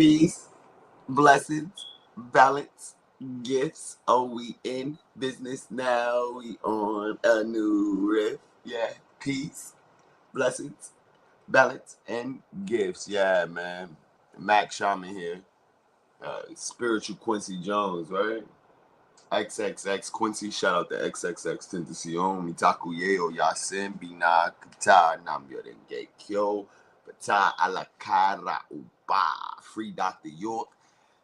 Peace, blessings, balance, gifts. Oh, we in business now. We on a new riff. Yeah, peace, blessings, balance, and gifts. Yeah, man. Mac Shaman here. Spiritual Quincy Jones, right? XXX Quincy. Shout out to XXX Tentacion. Mitakuye Oyasin. Bina Kata Namyo Denge Kyo. Bata Alakara Uba. Free Dr. York.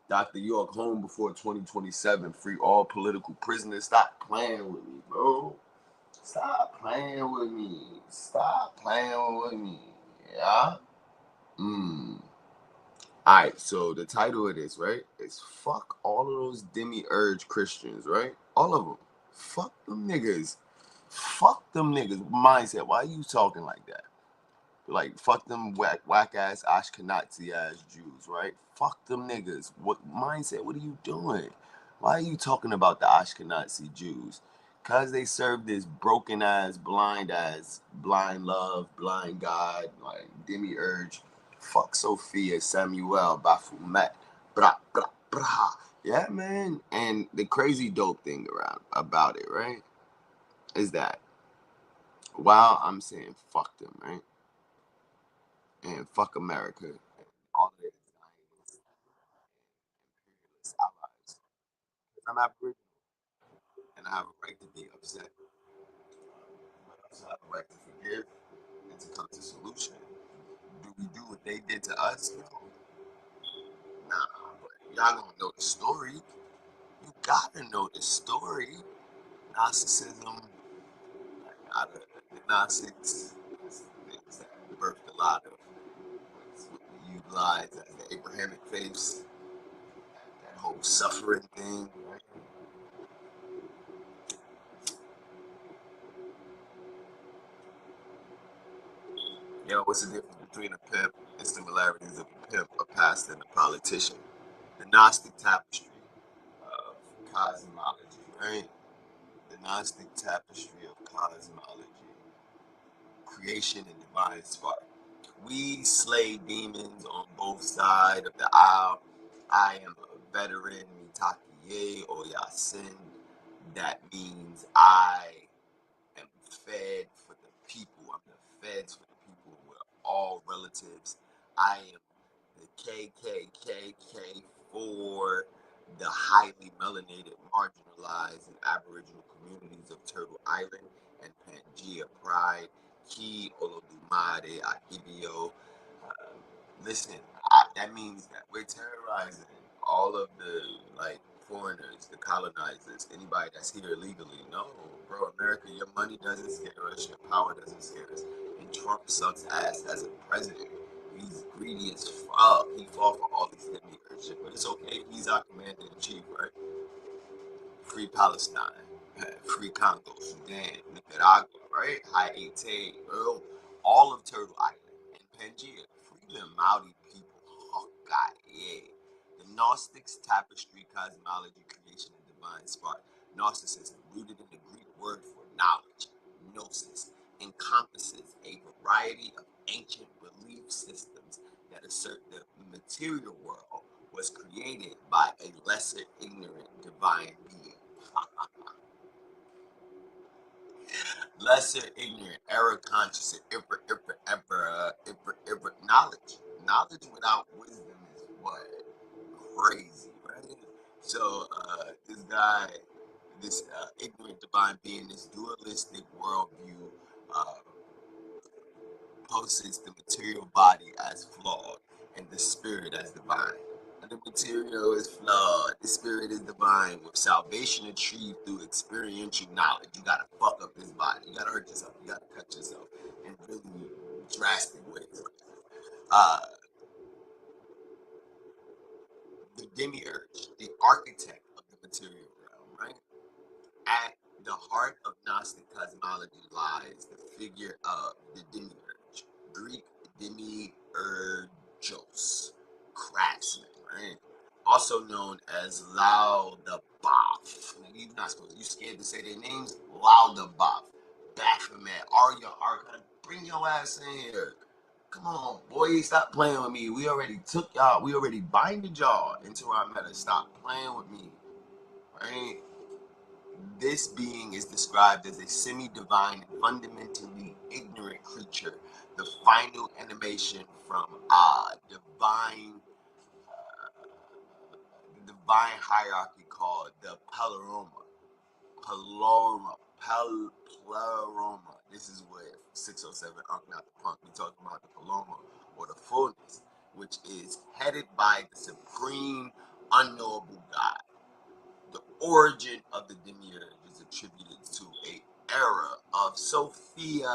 Dr. York home before 2027. Free all political prisoners. Stop playing with me, bro. Stop playing with me. Stop playing with me. Yeah? Alright, so the title of this, right, is fuck all of those Demiurge Christians, right? All of them. Fuck them niggas. Fuck them niggas. Mindset. Why are you talking like that? Like, fuck them whack ass Ashkenazi ass Jews, right? Fuck them niggas. What mindset? What are you doing? Why are you talking about the Ashkenazi Jews? Because they serve this broken ass, blind love, blind God, like Demiurge. Fuck Sophia, Samuel, Baphomet. Bra, bra, bra. Yeah, man. And the crazy dope thing about it, right, is that while I'm saying fuck them, right? And fuck America and all of its zionist imperialist allies. Because I'm Aboriginal and I have a right to be upset. But I also have a right to forgive and to come to solution. Do we do what they did to us? No. Nah, but y'all gonna know the story. You gotta know the story. Gnosticism, like out of the Gnostics, things that birthed a lot of what we utilize as the Abrahamic faiths, that whole suffering thing, right? Yo, what's the difference between a pimp and similarities of a pimp, a pastor, and a politician? The Gnostic Tapestry of Cosmology, right? The Gnostic Tapestry of Cosmology, creation and divine spark. We slay demons on both sides of the aisle. I am a veteran, Mitakuye Oyasin. That means I am fed for the people. I'm the feds for the people. We're all relatives. I am the KKKK for the highly melanated, marginalized, and aboriginal communities of Turtle Island and Pangea Pride. Key Olodumare Agebeo. Listen, that means that we're terrorizing all of the like foreigners, the colonizers, anybody that's here illegally. No, bro, America, your money doesn't scare us, your power doesn't scare us. And Trump sucks ass as a president. He's greedy as fuck. He fought for all these demiurge shit, but it's okay. He's our commander in chief, right? Free Palestine, free Congo, Sudan, Nicaragua, right? Haiti, bro, all of Turtle Island and Pangea. Free the Maori people. Oh God, yeah. The Gnostics, Tapestry, Cosmology, Creation, and Divine Spark. Gnosticism, rooted in the Greek word for knowledge, gnosis, encompasses a variety of ancient belief systems that assert the material world was created by a lesser ignorant divine being. Lesser ignorant, error conscious, and knowledge. Knowledge without wisdom is what? Crazy, right? So this guy, this ignorant divine being, this dualistic worldview, uh, posits the material body as flawed and the spirit as divine. And the material is flawed, the spirit is divine, with salvation achieved through experiential knowledge. You gotta fuck up this body, you gotta hurt yourself, you gotta cut yourself in really drastic ways. Uh, the demiurge, the architect of the material realm, right? At the heart of Gnostic cosmology lies the figure of the demiurge, Greek demiurgos, craftsman, right? Also known as Laudabath. You're not supposed. You scared to say their names? Laudabath, Baphomet, Arya Archon. Bring your ass in here. Come on, boy, stop playing with me. We already took y'all, we already binded y'all into our meta. Stop playing with me, right? This being is described as a semi-divine and fundamentally ignorant creature, the final animation from the divine hierarchy called the Pleroma. Pleroma. This is what 607 Unk Not the Punk. We talking about the Paloma or the fullness, which is headed by the supreme unknowable God. The origin of the Demiurge is attributed to a era of Sophia,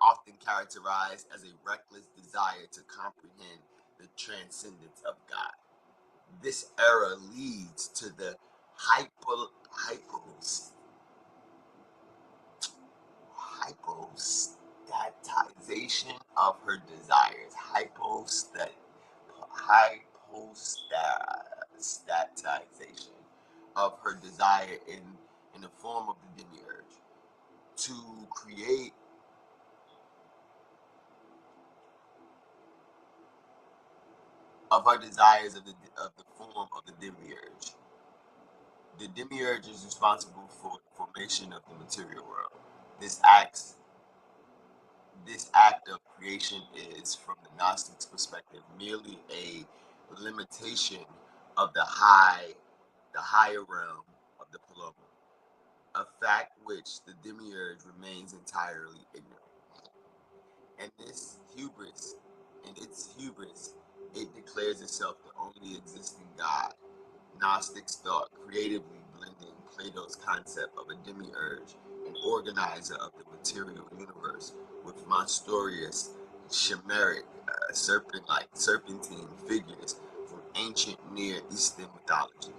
often characterized as a reckless desire to comprehend the transcendence of God. This era leads to the hypostatization of her desires. Hypostatization of her desire in the form of the Demiurge to create of her desires of the form of the Demiurge. The Demiurge is responsible for the formation of the material world. This act of creation is, from the Gnostic's perspective, merely a limitation of the higher realm of the Paloma, a fact which the Demiurge remains entirely ignorant. And its hubris, it declares itself the only existing God. Gnostics thought, creatively blending Plato's concept of a demiurge, an organizer of the material universe, with monstrous, chimeric, serpentine figures from ancient Near Eastern mythology.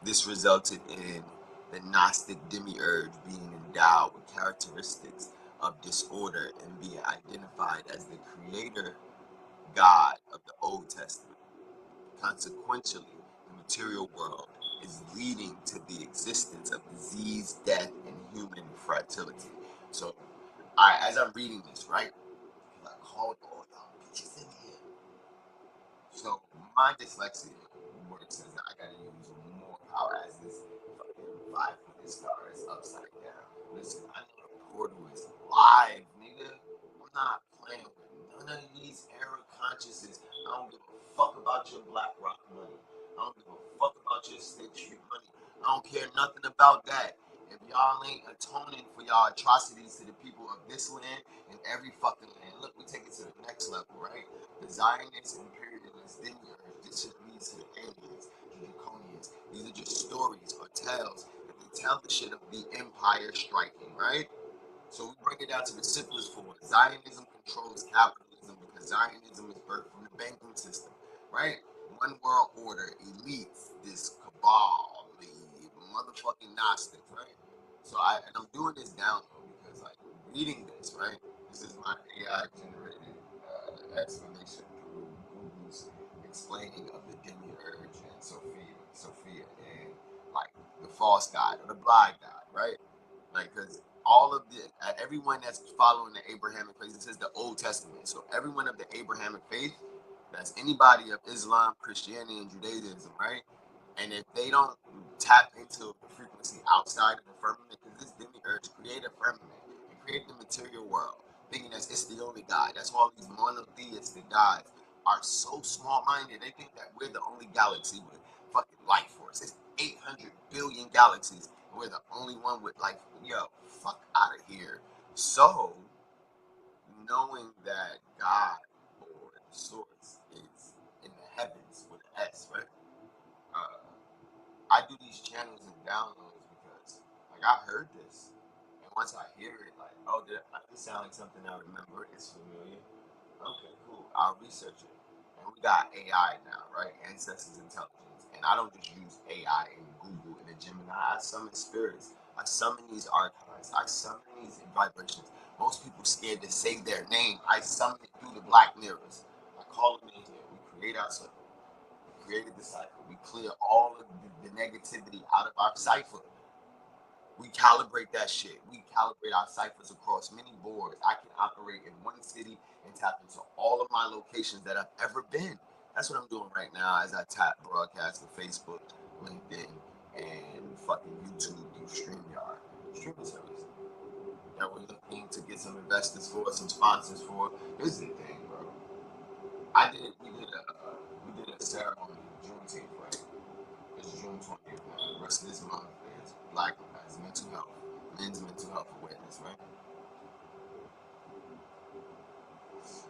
This resulted in the Gnostic demiurge being endowed with characteristics of disorder and being identified as the creator God of the Old Testament. Consequently, the material world is leading to the existence of disease, death, and human fragility. So, as I'm reading this, right, I called all y'all bitches in here. So, my dyslexia works as I gotta use more power as this fucking 5-foot star is upside down. Listen, I know the portal is live, nigga. I'm not playing with none of these error consciousness. I don't give a fuck about your Black Rock money. I don't give a fuck about your State Street money. I don't care nothing about that. If y'all ain't atoning for y'all atrocities to the people of this land and every fucking land, look, we take it to the next level, right? The Zionists, imperialists, Demiurge, this shit leads to the aliens, the draconians. These are just stories or tales. And they tell the shit of the empire striking, right? So we break it down to the simplest form. Zionism controls capitalism because Zionism is birthed from the banking system, right? One world order, elites, this cabal, the motherfucking Gnostics, right? So I'm doing this download because like reading this, right? This is my AI generated explanation through Google's explaining of the Demiurge and Sophia, and like the false god or the blind god, right? Like, because all of everyone that's following the Abrahamic faith, it says the Old Testament. So everyone of the Abrahamic faith, that's anybody of Islam, Christianity, and Judaism, right? And if they don't tap into the frequency outside of the firmament, because this demiurge created a firmament and created the material world, thinking that it's the only God. That's why all these monotheistic gods are so small-minded. They think that we're the only galaxy with fucking life force. It's 800 billion galaxies. We're the only one with life. Yo, fuck out of here. So, knowing that God or the source is in the heavens with an S, right? Uh, I do these channels and downloads because, like, I heard this, and once I hear it, like, oh, this sound like something I remember. It's familiar. Okay, cool. I'll research it. And we got AI now, right? Ancestors intelligence. And I don't just use AI and Google and a Gemini. I summon spirits. I summon these archives. I summon these vibrations. Most people scared to say their name. I summon it through the black mirrors. I call them in here. We create our cycle. We created the cycle. We clear all of the negativity out of our cipher. We calibrate that shit. We calibrate our ciphers across many boards. I can operate in one city and tap into all of my locations that I've ever been. That's what I'm doing right now as I tap broadcast to Facebook, LinkedIn, and fucking YouTube through StreamYard. Streaming service that we're looking to get some investors for, some sponsors for. This is the thing, bro. We did a ceremony Juneteenth, right? It's June 20th now. The rest of this month is Black Lives Mental Health, Men's Mental Health Awareness, right?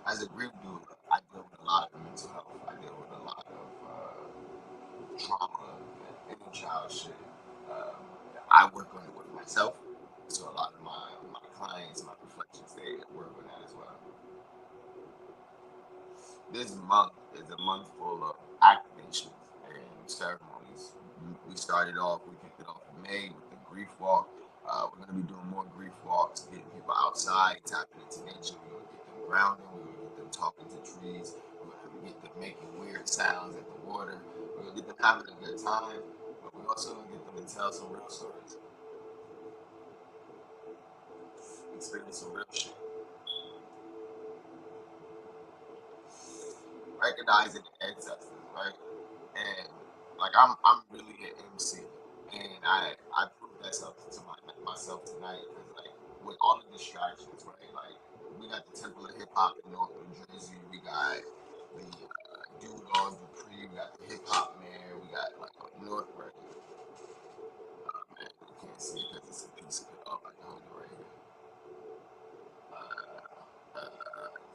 As a grief doula, I deal with a lot of mental health. I deal with a lot of trauma and inner child shit. I work on it with myself, so a lot of my clients, my reflections, they work on that as well. This month is a month full of activations and ceremonies. We started off, we kicked it off in May with the grief walk. We're going to be doing more grief walks, getting people outside, tapping into nature. We're going to get them grounding. We're going to get them talking to trees. We're going to get them making weird sounds at the water. We're going to get them having a good time, but we're also going to get them to tell some real stories, experience some real shit. Recognizing the ancestors, right? And like I'm really an MC, and I proved that to myself tonight because like with all the distractions, right? Like we got the Temple of Hip Hop in North New Jersey, we got the Dude on Dupree, we got the Hip Hop Man, we got like North right here. Man, you can't see it because it's a piece of it. Oh, I hold it right here.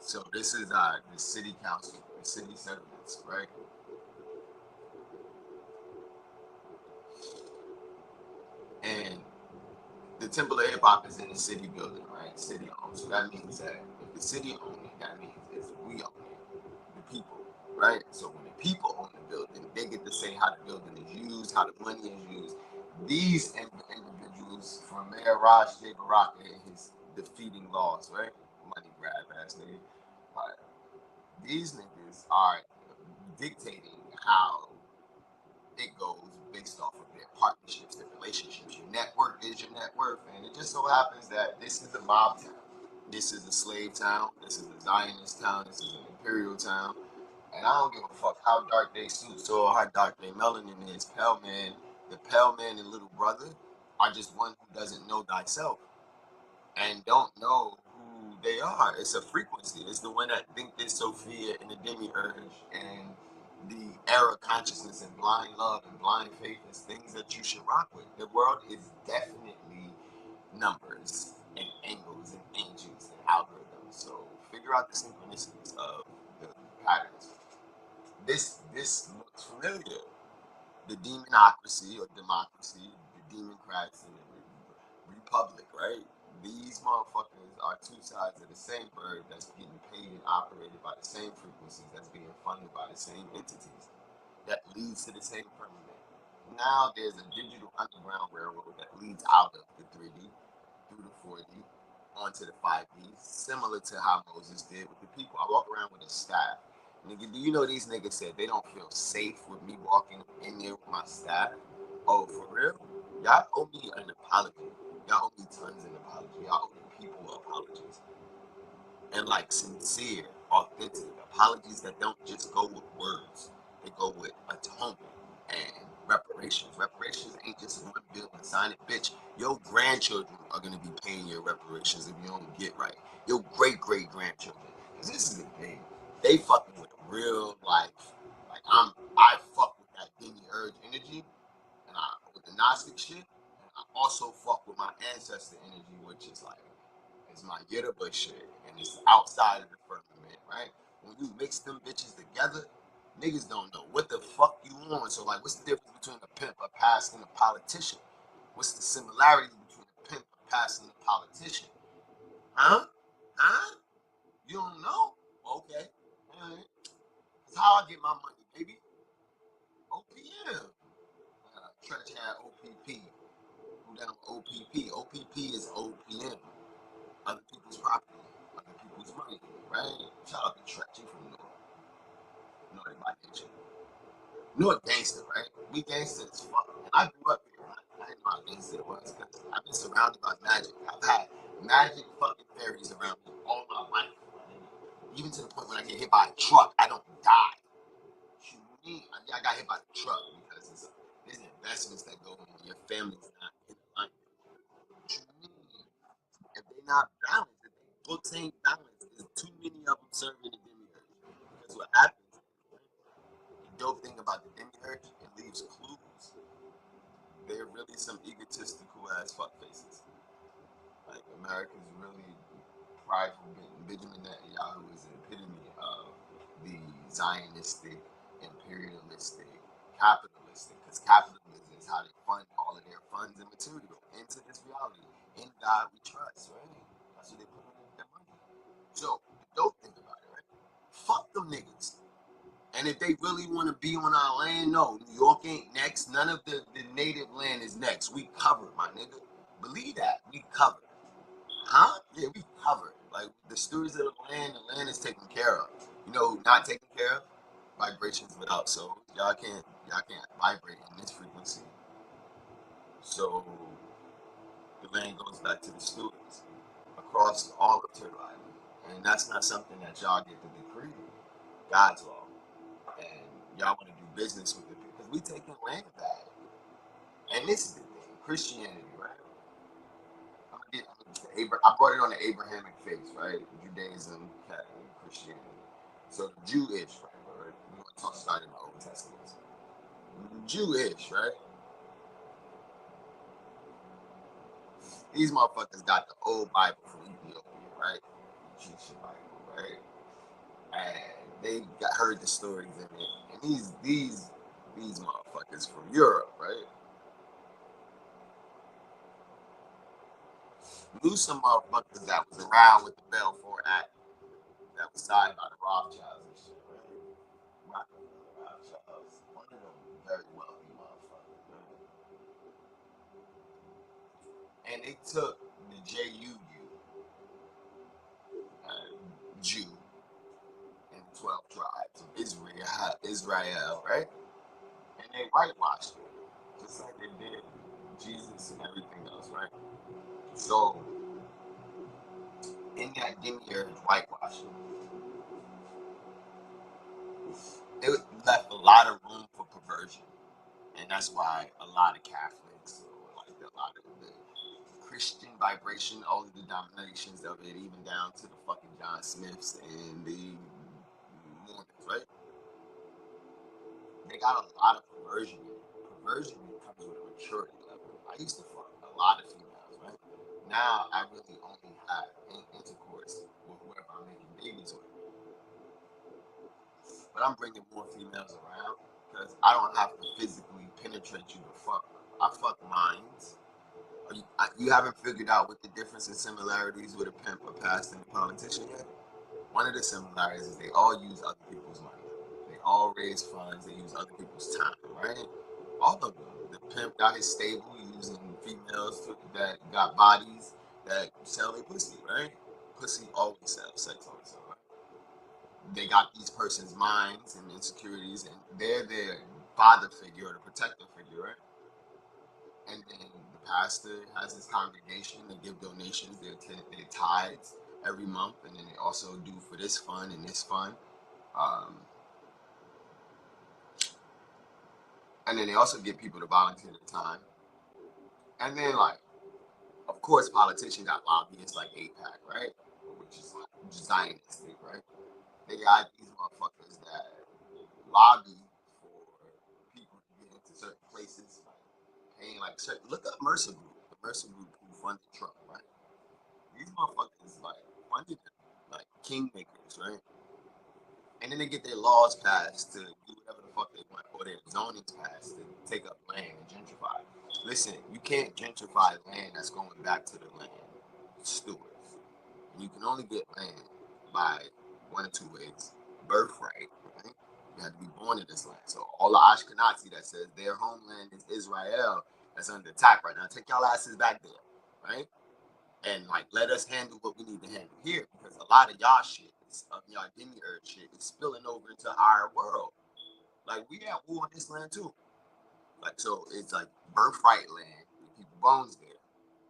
So this is the city council, the city settlements, right? And the Temple of Hip Hop is in the city building, right? City owned. So that means that if the city owns it, that means it's we own it, the people, right? So when the people own the building, they get to say how the building is used, how the money is used. These individuals, from Mayor Raj J. Baraka and his defeating laws, right? Money grab ass nigga. But these niggas are dictating how it goes based off of their partnerships, their relationships. Your network is your net worth, and it just so happens that this is a mob town. This is a slave town. This is a Zionist town. This is an imperial town. And I don't give a fuck how dark they suits or how dark their melanin is. Pale man, the pale man and little brother are just one who doesn't know thyself and don't know who they are. It's a frequency. It's the one that think that Sophia and the Demiurge and the era consciousness and blind love and blind faith is things that you should rock with. The world is definitely numbers and angles and angels and algorithms. So figure out the synchronicities of the patterns. This looks familiar. The demonocracy or democracy, the democrats and the republic, right? These motherfuckers are two sides of the same bird that's getting paid and operated by the same frequencies, that's being funded by the same entities, that leads to the same firmament. Now there's a digital underground railroad that leads out of the 3D through the 4D onto the 5D, similar to how Moses did with the people. I walk around with a staff. Nigga, do you know these niggas said they don't feel safe with me walking in there with my staff? Oh, for real? Y'all owe me an apology. Y'all owe me tons of apology. Y'all owe the people apologies. And like sincere, authentic apologies that don't just go with words. They go with atonement and reparations. Reparations ain't just one bill and sign it, bitch. Your grandchildren are gonna be paying your reparations if you don't get right. Your great great grandchildren. Cause this is the thing. They fucking with real life. Like I fuck with that Demiurge energy and I with the Gnostic shit. And I also fuck with my ancestor energy, which is like it's my Yoruba shit, and it's outside of the firmament, right? When you mix them bitches together, niggas don't know what the fuck you on. So like, what's the difference between a pimp, a pastor, and a politician? What's the similarities between a pimp, a pastor, and a politician? Huh? Huh? You don't know? Okay. All right. That's how I get my money, baby. OPM. Church had OPP. Who down OPP? OPP is OPM. Other people's property, other people's money, right? Shout out to Tretch, you from North. You know they by nature. North gangster, right? We gangster as fuck. And I grew up here. I didn't know how coincidence it was, because I've been surrounded by magic. I've had magic fucking fairies around me all my life. Even to the point when I get hit by a truck, I don't die. What you mean? I got hit by the truck because there's investments that go on when your family's not in line. What you mean? If they're not balanced, if their books ain't balanced, there's too many of them serving the Demiurge. Because what happens, the dope thing about the Demiurge, it leaves clues. They're really some egotistical ass fuck faces. Like America's really prideful, Benjamin Netanyahu is an epitome of the zionistic, imperialistic, capitalistic, because capitalism is how they fund all of their funds and material into this reality. In God we trust, right? That's what they put in their money. So, the dope thing about it, right? Fuck them niggas. And if they really want to be on our land, no, New York ain't next. None of the native land is next. We covered, my nigga. Believe that. We covered. Huh? Yeah, we covered. Like the stewards of the land is taken care of. You know who not taken care of? Vibrations without souls. Y'all can't vibrate in this frequency. So the land goes back to the stewards across all of Turtle Island. And that's not something that y'all get to decree. God's law. And y'all want to do business with it because we taking land back. And this is the thing, Christianity, right? I brought it on the Abrahamic faith, right? Judaism, Christianity. So the Jewish, right? We want to talk about in the Old Testament. Jewish, right? These motherfuckers got the old Bible from Ethiopia, right? Egyptian Bible, right? And they heard the stories in it. And these motherfuckers from Europe, right? Knew some motherfuckers that was around with the Balfour Act that was signed by the Rothschilds and shit, right? Rothschilds, one of them very wealthy motherfuckers, right? And they took the JUU, Jew, and the 12 tribes of Israel, right? And they whitewashed it, just like they did Jesus and everything else, right? So, in that Demiurge whitewashing, it left a lot of room for perversion. And that's why a lot of Catholics, or like a lot of the Christian vibration, all of the dominations of it, even down to the fucking John Smiths and the Mormons, right? They got a lot of perversion in it. Perversion comes with a maturity level. I used to fuck a lot of females, right? Now I really only have intercourse with whoever I'm making babies with. But I'm bringing more females around because I don't have to physically penetrate you to fuck. I fuck minds. You haven't figured out what the difference and similarities with a pimp, a pastor, and a politician yet? One of the similarities is they all use other people's money. They all raise funds. They use other people's time, right? All of them. The pimp got his stable using females that got bodies that sell their pussy, right? Pussy always sells, sex always sells, right? They got these person's minds and insecurities, and they're their father figure or the protector figure, right? And then the pastor has his congregation. They give donations, their tithes every month, and then they also do for this fund and this fund. Um, and then they also get people to volunteer their time. And then, like, of course, politicians got lobbyists like APAC, right? Which is like zionistic, right? They got these motherfuckers that lobby for people to get into certain places, like paying like certain. Look up Mercer Group, the Mercer Group who funded Trump, right? These motherfuckers like funded them, like kingmakers, right? And then they get their laws passed to do whatever the fuck they want, or their zonings passed to take up land and gentrify. Listen, you can't gentrify land that's going back to the land stewards. And you can only get land by one or two ways. Birthright, right? You have to be born in this land. So all the Ashkenazi that says their homeland is Israel that's under attack right now, take y'all asses back there, right? And like let us handle what we need to handle here, because a lot of y'all shit of y'all Demiurge shit is spilling over into our world. Like we at war on this land too. Like so it's like birthright land. people bones there,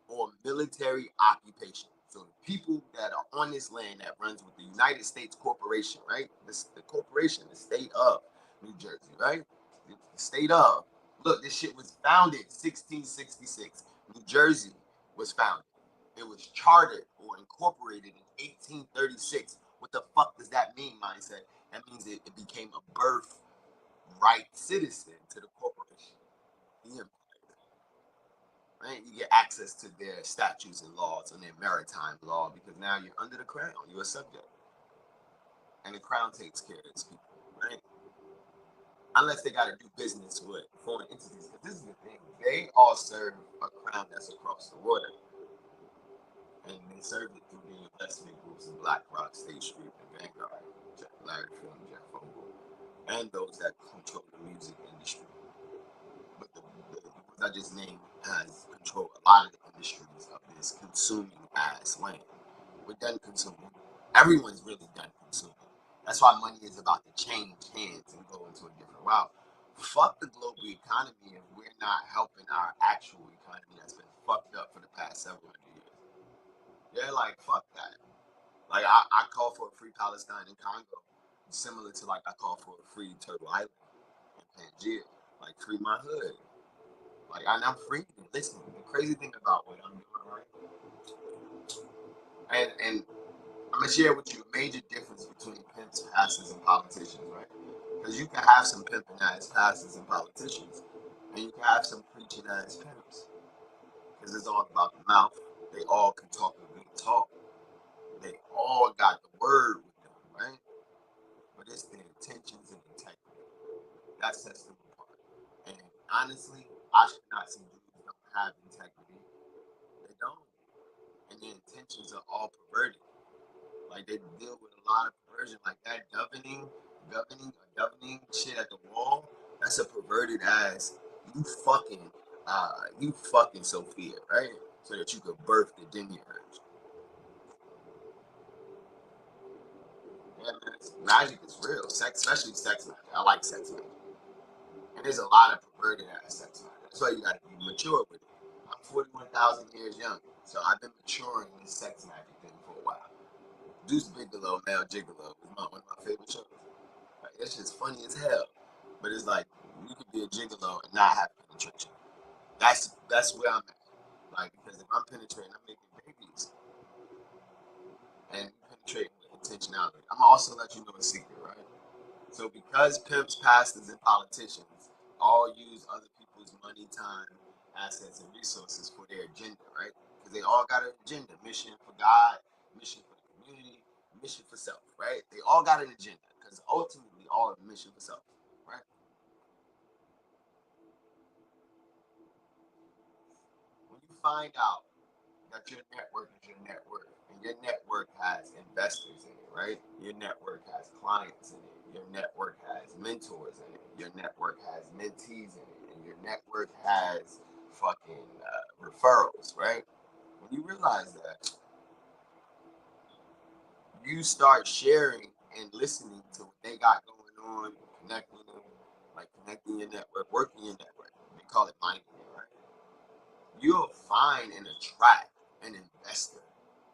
or military occupation. So the people that are on this land that runs with the United States Corporation, right? The corporation, the state of New Jersey, right? The state of. Look, this shit was founded 1666. New Jersey was founded. It was chartered or incorporated in 1836. What the fuck does that mean, mindset? That means it became a birthright citizen to the corporation. The right? You get access to their statutes and laws and their maritime law because now you're under the crown. You're a subject. And the crown takes care of its people, right? Unless they got to do business with foreign entities. Because this is the thing. They all serve a crown that's across the water. And they serve it through the investment groups in BlackRock, State Street, and Vanguard, Larry Fink, Jeff Fogle, and those that control the music industry. But the ones I just named has control a lot of the industries of this consuming ass land. We're done consuming. Everyone's really done consuming. That's why money is about to change hands and go into a different route. Fuck the global economy if we're not helping our actual economy that's been fucked up for the past several hundred years. Yeah, like fuck that. Like I call for a free Palestine in Congo, similar to like I call for a free Turtle Island in Pangea. Like free my hood. Like I'm free. Listen, the crazy thing about what I'm doing, right? And I'm gonna share with you a major difference between pimps, pastors, and politicians, right? Because you can have some pimping ass pastors and politicians, and you can have some preaching ass pimps. Because it's all about the mouth. They all can talk a good talk. They all got the word with them, right? But it's the intentions and integrity that sets them apart. And honestly, I should not say Jews don't have integrity. They don't. And their intentions are all perverted. Like they deal with a lot of perversion, like that governing shit at the wall. That's a perverted ass. You fucking, Sophia, right? So that you could birth the Demiurge. Yeah, man, magic is real. Sex, especially sex magic. I like sex magic, and there's a lot of perverted ass sex magic. That's why you gotta be mature with it. I'm 41,000 years young, so I've been maturing this sex magic thing for a while. Deuce Bigelow, Male Gigolo is one of my favorite shows. Like, it's just funny as hell. But it's like you could be a gigolo and not have penetration. That's where I'm at. Like because if I'm penetrating, I'm making babies and penetrating with intentionality. I'm gonna also let you know a secret, right? So because pimps, pastors, and politicians all use other people's money, time, assets, and resources for their agenda, right? Because they all got an agenda, mission for God, mission for the community, mission for self, right? They all got an agenda because ultimately all are mission for self, right? When you find out that your network is your network, and your network has investors in it, right? Your network has clients in it. Your network has mentors in it. Your network has mentees in it, and your network has fucking referrals, right? When you realize that, you start sharing and listening to what they got going on, connecting them, like connecting your network, working your network. They call it minding, right? You'll find and attract an investor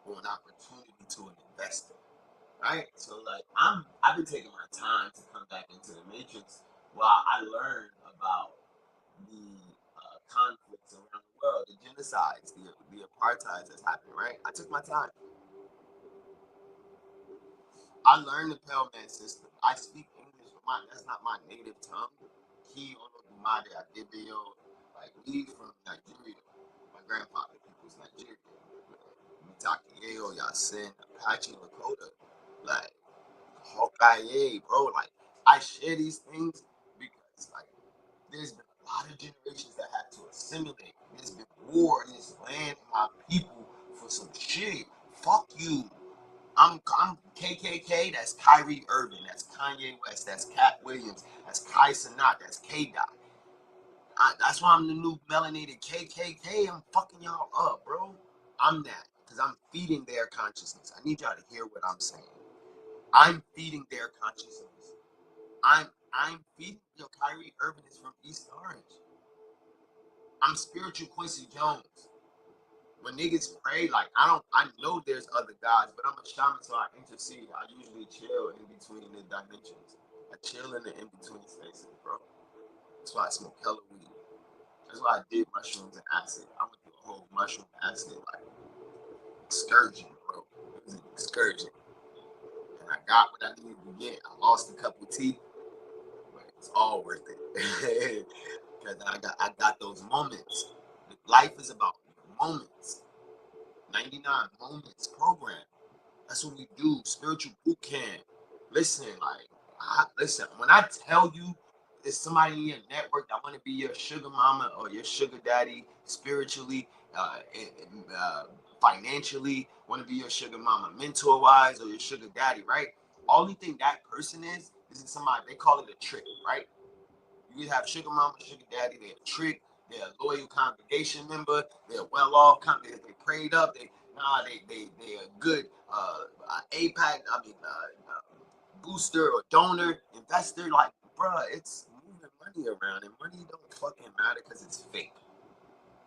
or an opportunity to an investor, right? So like I've been taking my time to come back into the matrix while I learn about the conflicts around the world, the genocides, the apartheid that's happening, right? I took my time. I learned the Pale Man system. I speak English, but that's not my native tongue. He Olodumare Agebeo, like we from Nigeria. My grandfather, he was Nigerian. Mitakuye, Oyasin, Apache, Lakota, like Hawkeye, bro. Like I share these things because like there's been a lot of generations that had to assimilate. There's been war in this land and my people for some shit. Fuck you. I'm KKK. That's Kyrie Irving. That's Kanye West. That's Cat Williams. That's Kai Cenat. That's K Dot. That's why I'm the new melanated KKK. I'm fucking y'all up, bro. I'm that because I'm feeding their consciousness. I need y'all to hear what I'm saying. I'm feeding their consciousness. I'm feeding. Kyrie Irving is from East Orange. I'm spiritual Quincy Jones. When niggas pray, like I know there's other gods, but I'm a shaman, so I intercede. I usually chill in between the dimensions. I chill in the in-between spaces, bro. That's why I smoke hella weed. That's why I did mushrooms and acid. I went through a whole mushroom acid like excursion, bro. It was an excursion. And I got what I needed to get. I lost a couple teeth, but it's all worth it. Because I got those moments. Life is about moments. 99 moments program. That's what we do. Spiritual boot camp. Listen, listen. When I tell you there's somebody in your network that want to be your sugar mama or your sugar daddy spiritually, financially, want to be your sugar mama mentor wise or your sugar daddy, right? Only thing that person is somebody, they call it a trick, right? You have sugar mama, sugar daddy, they're a trick, they're a loyal congregation member, they're well off, they prayed up, they a good APAC, booster or donor, investor, like, bruh, it's moving money around, and money don't fucking matter because it's fake.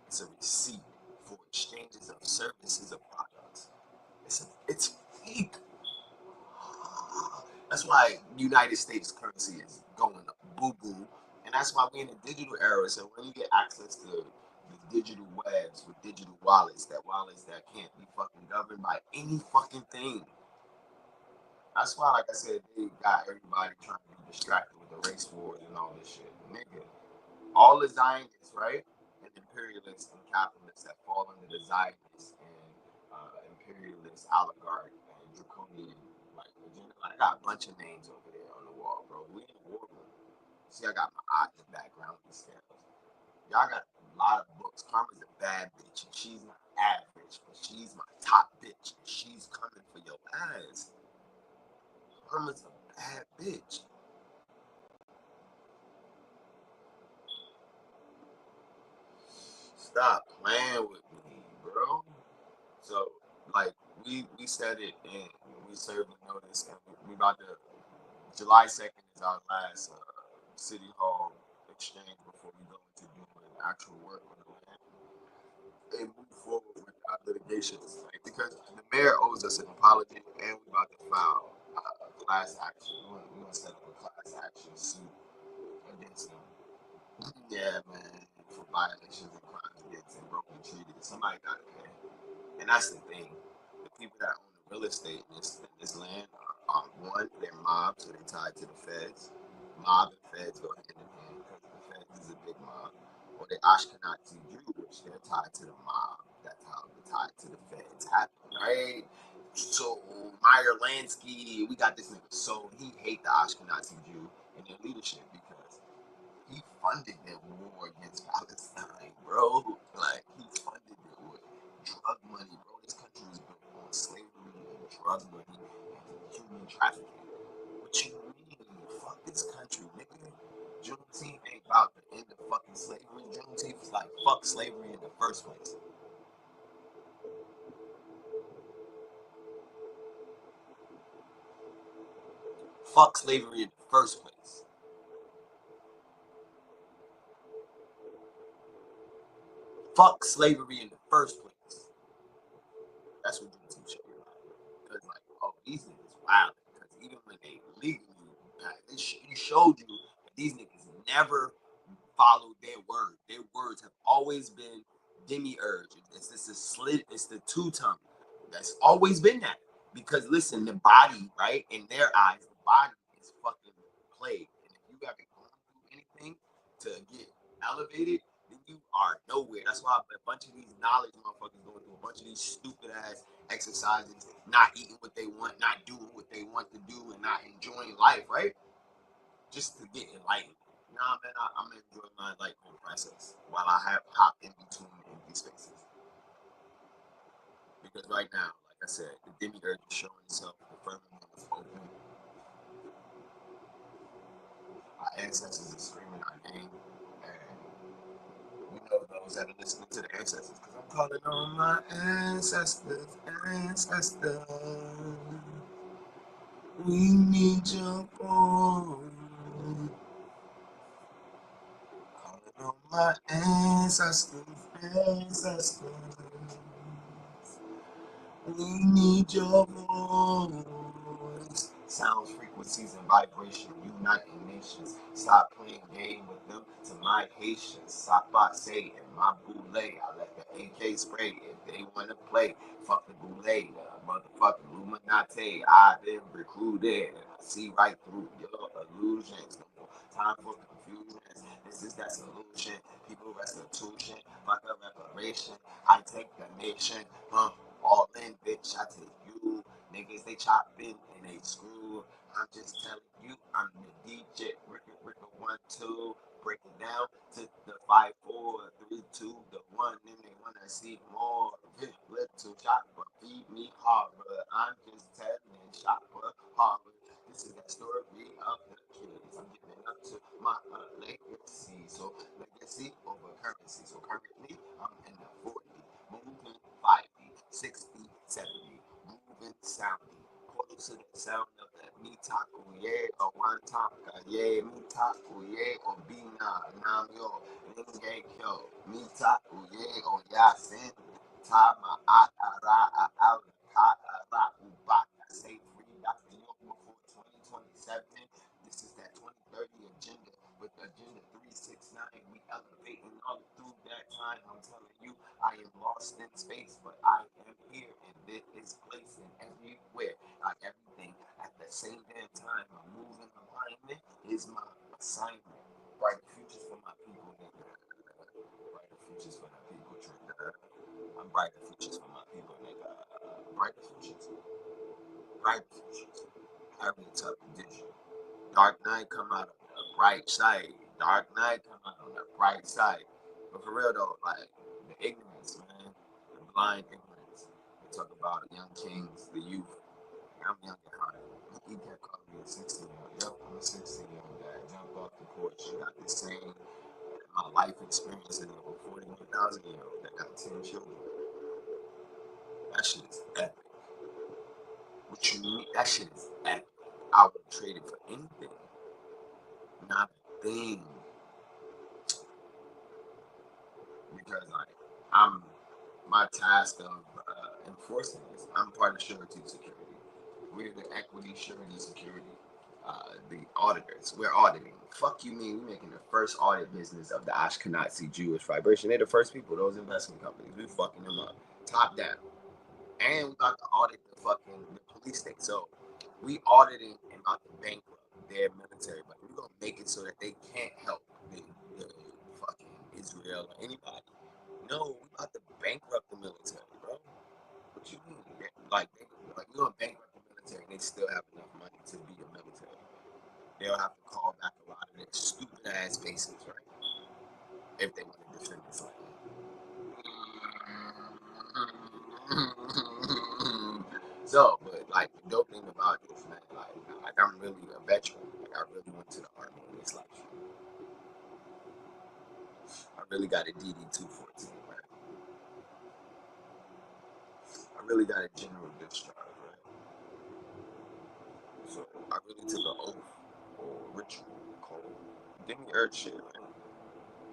It's a receipt for exchanges of services or products. It's fake. That's why United States currency is going up, boo-boo. And that's why we're in a digital era. So when you get access to the digital webs with digital wallets that can't be fucking governed by any fucking thing. That's why, like I said, they got everybody trying to be distracted with the race wars and all this shit. Nigga, all the Zionists, right? And imperialists and capitalists that fall under the Zionists and imperialist oligarch and draconian, like, I got a bunch of names over there on the wall, bro. We in a war room. See, I got my eyes in the background with these scales. Y'all got a lot of books. Karma's a bad bitch, and she's not average, but she's my top bitch, and she's coming for your ass. Karma's a bad bitch. Stop playing with me, bro. So, like, we said it, and we served the notice, and we about to, July 2nd is our last City Hall exchange before we go into doing actual work on the land and move forward with our litigations. Like, because the mayor owes us an apology, and we about to file a class action. We're gonna set up a class action suit against them. Yeah, man, for violations and crimes against and broken treaty. Somebody gotta pay. And that's the thing. The people that own the real estate in this land are one, they're mobs, so they're tied to the feds. Mob and feds go hand in hand because the feds is a big mob. Or the Ashkenazi Jews, they're tied to the mob. That's how the tie to the feds happen, right? So Meyer Lansky, we got this nigga. So he hate the Ashkenazi Jew and their leadership because he funded their war against Palestine, bro. Like, he funded it with drug money, bro. This country was built on slavery and drug money and human trafficking. What you mean? Fuck this country, nigga. Juneteenth ain't about the end of fucking slavery. Juneteenth was like, fuck slavery in the first place. Fuck slavery in the first place. Fuck slavery in the first place. That's what Juneteenth should be about. Because, like, oh, these niggas wild. Because even when they legally, it showed you that these niggas never followed their word. Their words have always been Demiurge. It's the two-tongue. That's always been that. Because listen, the body, right, in their eyes, the body is fucking plagued. And if you haven't gone through anything to get elevated, then you are nowhere. That's why a bunch of these knowledge motherfuckers going through a bunch of these stupid ass exercises, not eating what they want, not doing what they want to do, and not enjoying life, right? Just to get enlightened. Nah, man, I'm enjoying my enlightenment process while I have pop in between empty spaces. Because right now, like I said, the Demiurge is showing itself, the firmament is open. Our ancestors are screaming our name, and we know those that are listening to the ancestors, because I'm calling on my ancestors, ancestors. We need your voice. Calling From my ancestors, we need your voice. Sounds, frequencies, and vibration, uniting nations. Stop playing game with them to my patience. Stop by say in my boule. I let the AK spray if they want to play. Fuck the boule, the motherfucking Illuminati. I've been recruited. I see right through your illusions. No more time for confusions. This is that solution. People restitution. Fuck a reparation. I take the nation. All in, bitch, I take you. Niggas, they chop in and they screw. I'm just telling you, I'm the DJ. Ricka, 1, 2. Break it down to the 5, 4, 3, 2, the 1. And they wanna see more. Little chopper, feed me horror. I'm just telling shopper horror. This is that story of the kids. I'm giving up to my legacy. So legacy over currency. So currently, I'm in the 40, moving 50, 60, 70, moving sounding. Portal to the sound of the Mitakuye or Mitakuye or Bina Namyo Ningekyo Mitakuye or Oyasin Tama Atara Alakara Ubaka Say Free Dr. York before 2027. This is that 2030 agenda with Agenda 369. We elevating all through that time. I'm telling you, I am lost in space, but I am here and there is place and everywhere. Like everything at the same damn time. I'm moving alignment is my assignment. Brighter futures for my people, nigga. Brighter futures for my people, trigger. I'm brighter futures for my people, nigga. Brighter futures. Brighter futures. Having a tough condition. Dark night come out on the bright side. Dark night come out on the bright side. But for real though, like the ignorance, man, the blind ignorance. We talk about young kings, the youth. I'm young at heart. He kept calling me a 16-year-old. Yep, I'm a 16-year-old guy. Jumped off the porch. Got the same my life experience in over 41,000-year-old that got 10 children. That shit is epic. What you mean? That shit is epic. I would trade it for anything. Not a thing. Because like I'm my task of enforcing this. I'm part of surety security. We're the equity surety security. The auditors. We're auditing. Fuck you mean we're making the first audit business of the Ashkenazi Jewish vibration. They're the first people, those investment companies. We fucking them up. Top down. And we got to audit the police state. So we auditing and about to bankrupt their military, but we're gonna make it so that they can't help the fucking Israel or anybody. No, we about to bankrupt the military, bro. What you mean? Like we're gonna bankrupt the military and they still have enough money to be the military. They'll have to call back a lot of their stupid ass bases, right? If they want to defend this land. So, but like the dope thing about this, man, like I'm really a veteran. Like I really went to the army in this life. I really got a DD 214, right? I really got a general discharge, right? So I really took an oath or ritual called Demiurge shit, right?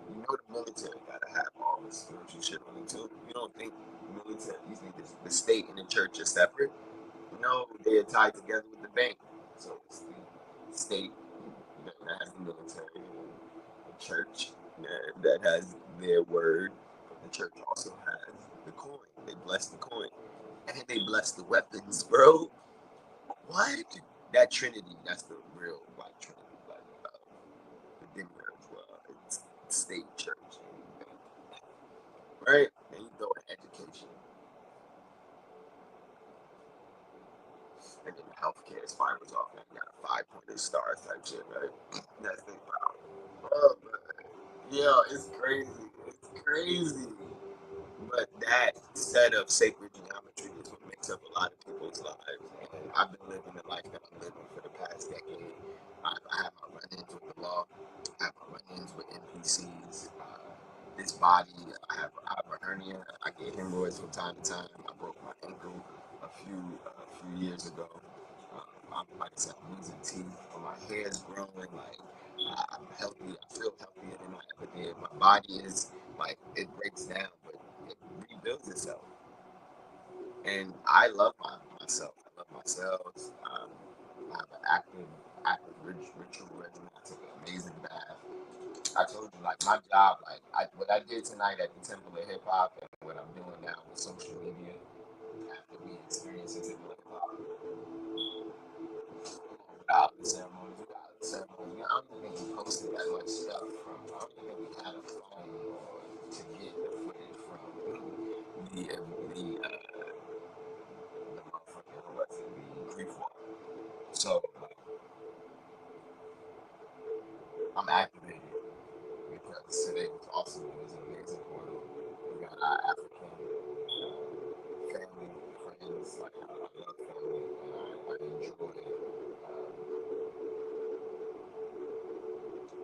You know the military gotta have all this spiritual shit on it too. You don't think military, you think the state and the church are separate? No, they are tied together with the bank. So it's the state that has the military, and the church that has their word. But the church also has the coin. They bless the coin. And they bless the weapons, bro. What? That Trinity, that's the real white Trinity. Like the Demiurge, it's state, church, and bank. Right? And you throw in education. And then healthcare spirals off and you got 5-pointed stars type shit, right? That's the power. Oh, man. Yeah, it's crazy. It's crazy. But that set of sacred geometry is what makes up a lot of people's lives. And I've been living the life that I'm living for the past decade. I have my run-ins with the law. I have my run-ins with NPCs. This body, I have a hernia. I get hemorrhoids from time to time. I broke my ankle a few years ago. Like I said, I'm losing teeth. My hair is growing. Like I'm healthy. I feel healthier than I ever Yeah, my body is like, it breaks down, but it rebuilds itself. And I love myself. I love myself. I have an active ritual regimen. I took an amazing bath. I told you, like, my job, like, what I did tonight at the Temple of Hip Hop and what I'm doing now with social media after we experience the Temple of Hip Hop, without the ceremonies, I don't even think we posted that much stuff from, I don't even think we had a phone or to get the footage from the motherfucking, what's it, the grief walk. So, like, I'm activated because today was awesome. It was an amazing portal. We got our African family, friends, like I love family, and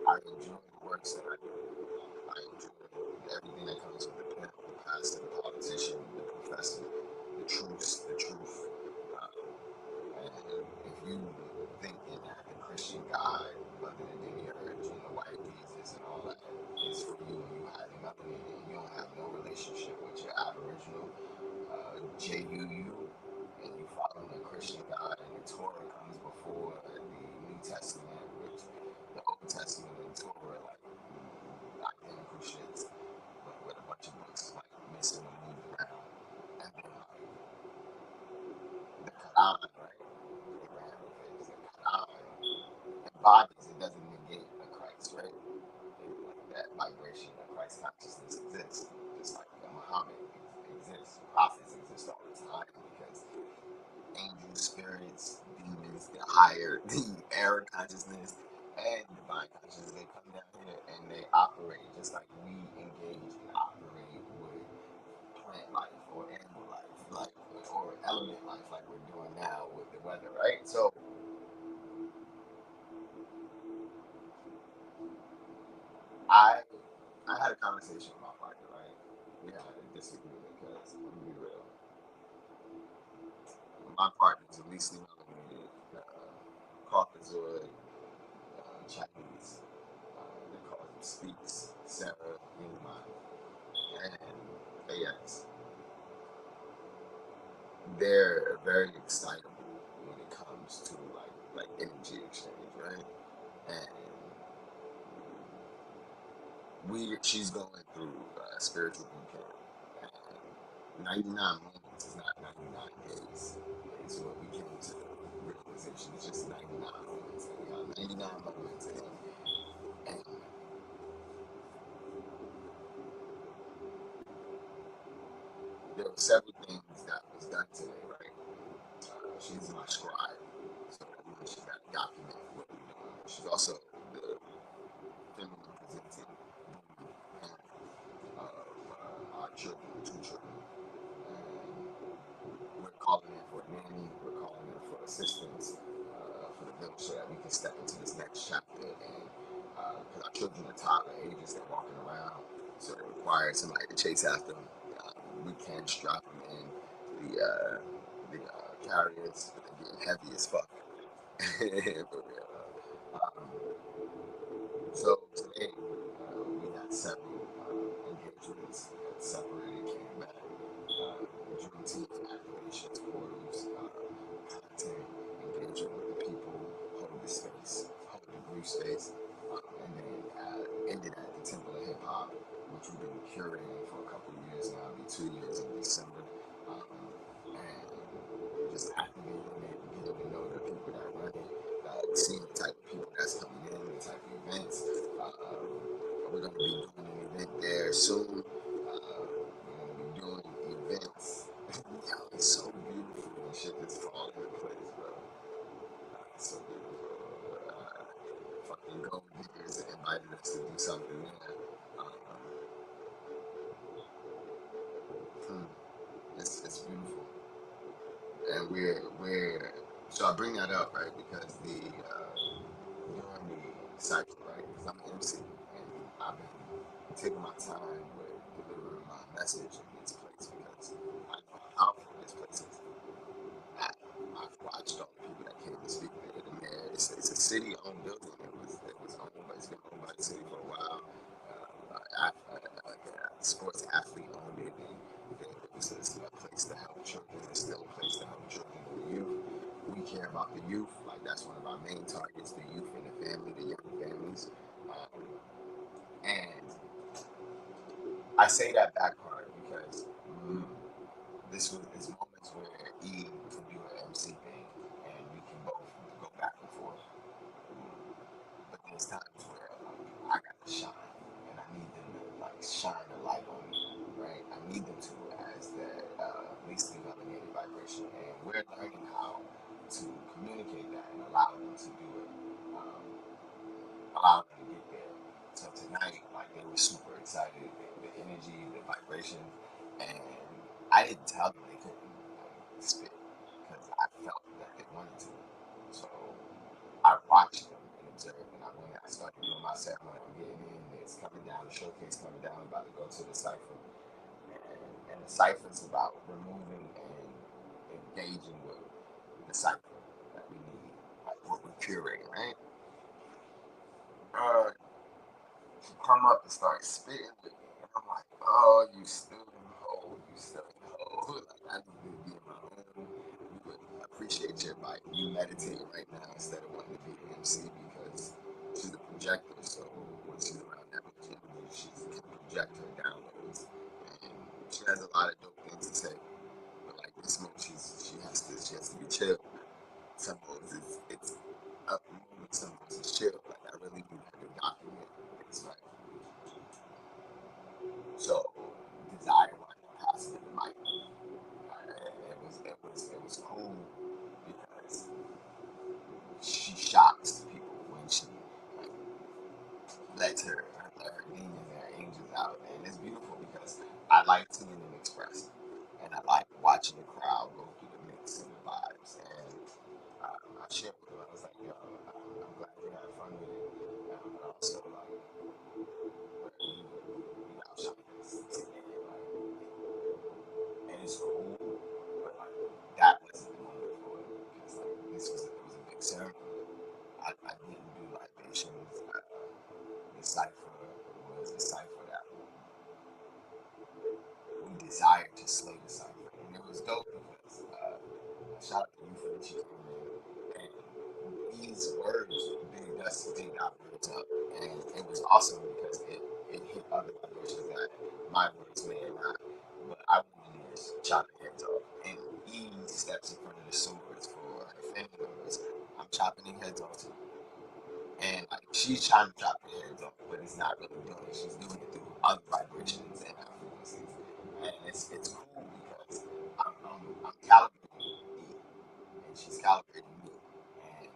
I enjoy the works that I do. I enjoy everything that comes with the pimp, the pastor, the politician, the professor, the truth. And if you thinking that the Christian God, other than Demiurge and the white Jesus and all that, is for you and you have melanated and you don't have no relationship with your aboriginal JUU, and you follow the Christian God and the Torah comes before the New Testament, which the Old Testament and Torah like identical shits, but with a bunch of books like missing and moved around. And then like the Quran, right? Abrahamic faith, the Quran embodies, it doesn't negate the Christ, right? Like that vibration of Christ consciousness exists, just like Muhammad exists, prophets exist all the time because angels, spirits, demons, the higher, the air consciousness, and divine consciousness, they come down here and they operate just like we engage and operate with plant life or animal life, like or element life, like we're doing now with the weather, right? So I I had a conversation with my partner, right? We had a disagreement because let me be real. My partner's at least Caucasoid, Chinese. They call them Speaks, Sarah, Newman, and AX. They're very excitable when it comes to like energy exchange, right? And she's going through spiritual boot camp. And 99 moments is not 99 days. Is what we came to the realization. It's just 99 moments. And we got 99 moments. And there were several things that was done today, right? She's my scribe, so that means she got to document what we're doing. She's also the feminine presenting parent of our children, two children. And we're calling in for a nanny, we're calling in for assistance for the village so that we can step into this next chapter. And because our children are toddler ages, they're walking around, so they require somebody to chase after them. We can strap them in the carriers, but they're getting heavy as fuck. For real. Um, so today we had several engagements, separated, came back, Juneteenth activations, portals, content, engaging with the people, hold the space, hold the grief space, and then ended at the Temple of Hip Hop, which we've been curating for a couple of years now. It'll be 2 years in December. And just activating it, getting to know the people that run it, seeing the type of people that's coming in, the type of events. We're going to be doing an event there soon. We're going to be doing events. Yo, it's so beautiful when shit just falls into place, bro. It's so beautiful. Fucking gold diggers invited us to do something there. Hmm, it's beautiful. And we're so I bring that up, right, because during the cycle, right, because I'm an MC and I've been taking my time with delivering my message in this place because I know how powerful this place is. I've watched all the people that came to speak there. The mayor, it's a city-owned building. It was owned, but it's been owned by the city for a while. sports athlete owned it. And it was a place to help children. It's still a place to help children and the youth. We care about the youth. Like that's one of our main targets: the youth and the family, the young families. And I say that back part because this moments where E can do an MC thing and we can both go back and forth. But there's times where I got to shine and I need them to like shine a light on me, right? I need them to as the least melanated vibration, and we're learning how to communicate that and allow them to do it, allow them to get there. So tonight, like they were super excited, the energy, the vibration, and I didn't tell them they couldn't spit because I felt that they wanted to. So I watched them and observed, and I started doing my ceremony. I'm getting in, it's coming down, the showcase coming down, I'm about to go to the cipher. And the cipher is about removing and engaging with the cipher that we need, like what we're curating, right? To come up and start spitting with me, and I'm like, oh, you still in hole, you still in hole. Like, I need to be in my own. You would appreciate your like you meditating right now instead of wanting to be an MC because she's a projector. So when she's around that much energy, she can project her downloads, and she has a lot of dope things to say. But like this moment, she has to be chill. Some modes it's up moving, some modes it's chill. Like I really do have to document this, right? So desire wanted to pass it to Mike. It was cool because she shocks people when she like, let her demons and her angels out, and it's beautiful because I like seeing them express, and I like watching the crowd go through the mix and the vibes. And I shared with her, I was like, yo, I'm glad you had fun with it, but also like, we outshine this together, like, and it's cool, but like that wasn't the moment for it because like it was a big ceremony. I didn't do libations. The cipher was the cipher that we desired to slay the cipher, and it was dope because shout out to you for that you came in, and these words big us big our words up, and it was awesome because it hit other vibrations that my words may not, but I wanted to just chop their heads off, and E steps in front of the swords for her family members. I'm chopping their heads off too. And like she's trying to chop their heads off, but it's not really doing it. She's doing it through other vibrations and frequencies, and it's cool because I'm calibrating E, and she's calibrating me, and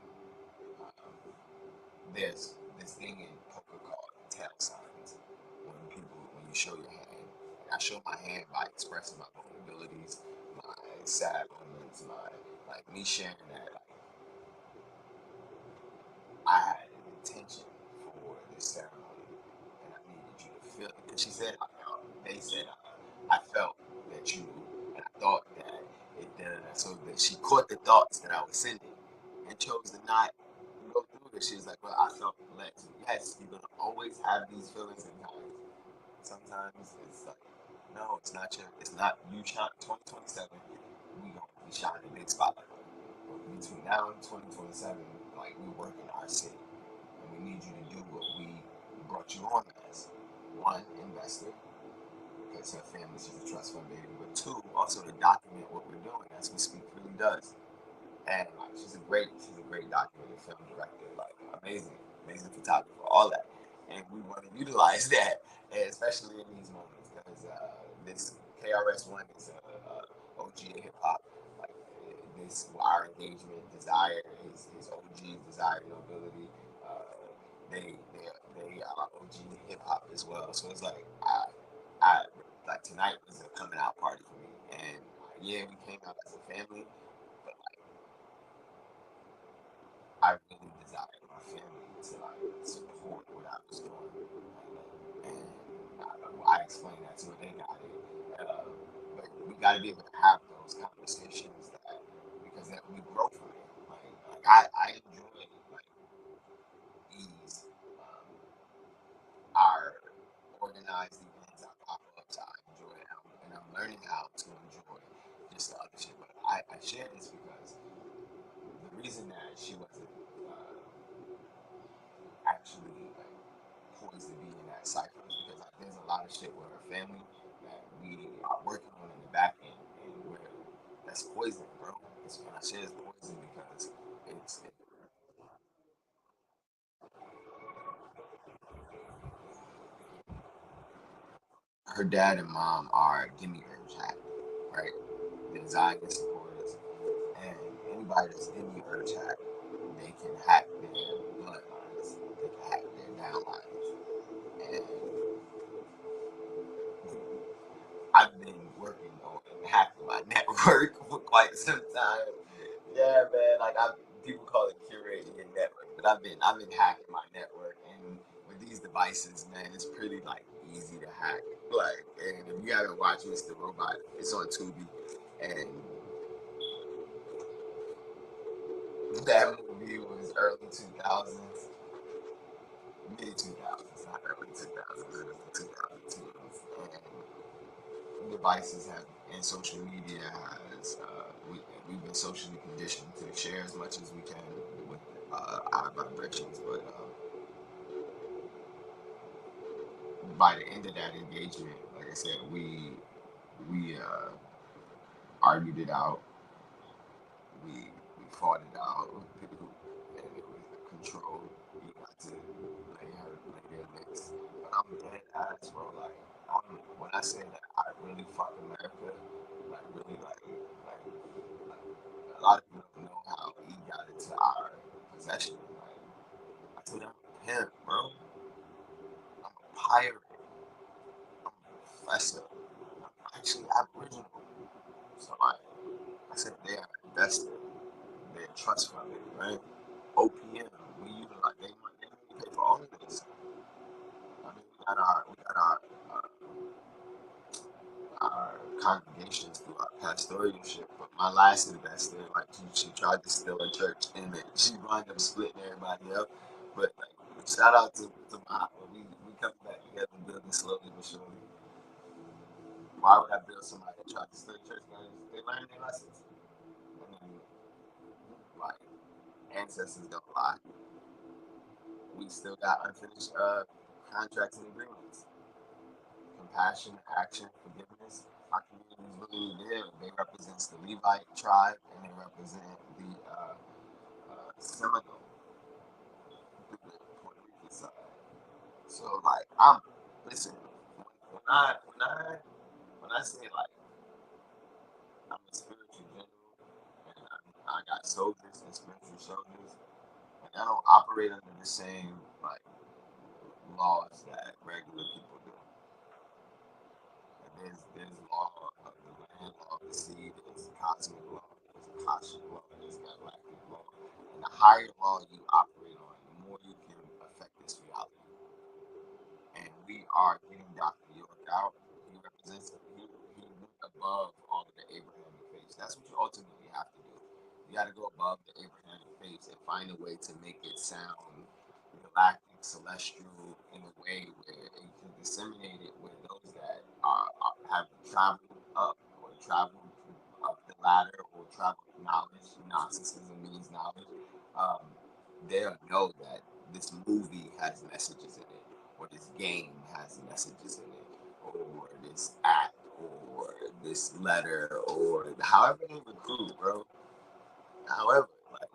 there's this thing in poker called tail signs. When you show your hand, and I show my hand by expressing my vulnerabilities, my sad moments, my like me sharing that like I had an intention for this ceremony, and I needed you to feel it. Because she said, they said, I felt that you, and I thought that it did. So that she caught the thoughts that I was sending and chose to not go through it. She was like, well, I felt led to. Yes, you're going to always have these feelings and times. Sometimes it's like, no, it's not you shine 2027. We gonna be shining a big spotlight. But between now and 2027, like we work in our city, and we need you to do what we brought you on as. One, investor, because her family, she's a trust fund baby. But two, also to document what we're doing as we speak really does. And like she's a great documented film director, like amazing photographer, all that. And we want to utilize that, and especially in these moments, because this KRS-One is OG hip hop. Like this, our engagement, desire, his OG desire, nobility. They are OG hip hop as well. So it's like I like tonight was a coming out party for me, and yeah, we came out as a family, but I really desired my family to like support what I was doing, and I explained that to her. They got it, but we got to be able to have those conversations that because that we grow from it. Like I enjoy like ease, our organized marginalized events, I pop up, so I enjoy it, and I'm learning how to enjoy just the other shit. But I share this because the reason that she wasn't actually like poised to be in that cipher is because like there's a lot of shit with her family that we are working on in the back end, and where that's poison, bro. And I share it's poison because it, her dad and mom are Demiurge hacked, right? The Zionist supporters, and anybody that's Demiurge hacked, they can hack their bloodlines, they can hack their downlines, and I've been working on hacking my network for quite some time. Yeah, man. Like people call it curating your network, but I've been hacking my network, and with these devices, man, it's pretty like easy to hack. Like, and if you haven't watched Mr. Robot, it's on Tubi, and that movie was early 2000s, mid 2000s, not early 2000s, it was the 2010s, and devices have and social media has we've been socially conditioned to share as much as we can with our vibrations, but by the end of that engagement, like I said, we argued it out. We fought it out, and it was controlled. You got to lay their licks. But I'm dead ass, bro. Like when I say that I really fuck America, like really like a lot of people don't know how he got into our possession. Like I told him, I'm a pimp, bro. I'm a pirate. I'm a professor. I'm actually aboriginal. So I said they are invested, they're trust funded, right? OPM, we utilize they pay for all of this. I mean, we got our congregations through our pastoralship, but my last investor, like she tried to steal a church, and then she wound up splitting everybody up. But like, shout out to my we coming back together and building slowly but surely. Why would I build somebody that tried to steal a church? Guys, they learned their lessons. And then, like ancestors don't lie. We still got unfinished contracts and agreements. Compassion, action, forgiveness. Our community is really there. They represent the Levite tribe, and they represent the Seminole through the Puerto Rican side. So like listen, when I say like I'm a spiritual general and I got soldiers and spiritual soldiers, and I don't operate under the same like laws that regular people do. There's law of the land, law of the sea, there's cosmic law, there's Akashic law, there's galactic law. And the higher law you operate on, the more you can affect this reality. And we are getting Dr. York out. He represents he went above all of the Abrahamic faiths. That's what you ultimately have to do. You got to go above the Abrahamic faiths and find a way to make it sound galactic, celestial in a way where you can disseminate it with those that have traveled up or traveled up the ladder or traveled knowledge. Gnosticism means knowledge. Um, they'll know that this movie has messages in it, or this game has messages in it, or this act, or this letter, or however they recruit, bro. However, like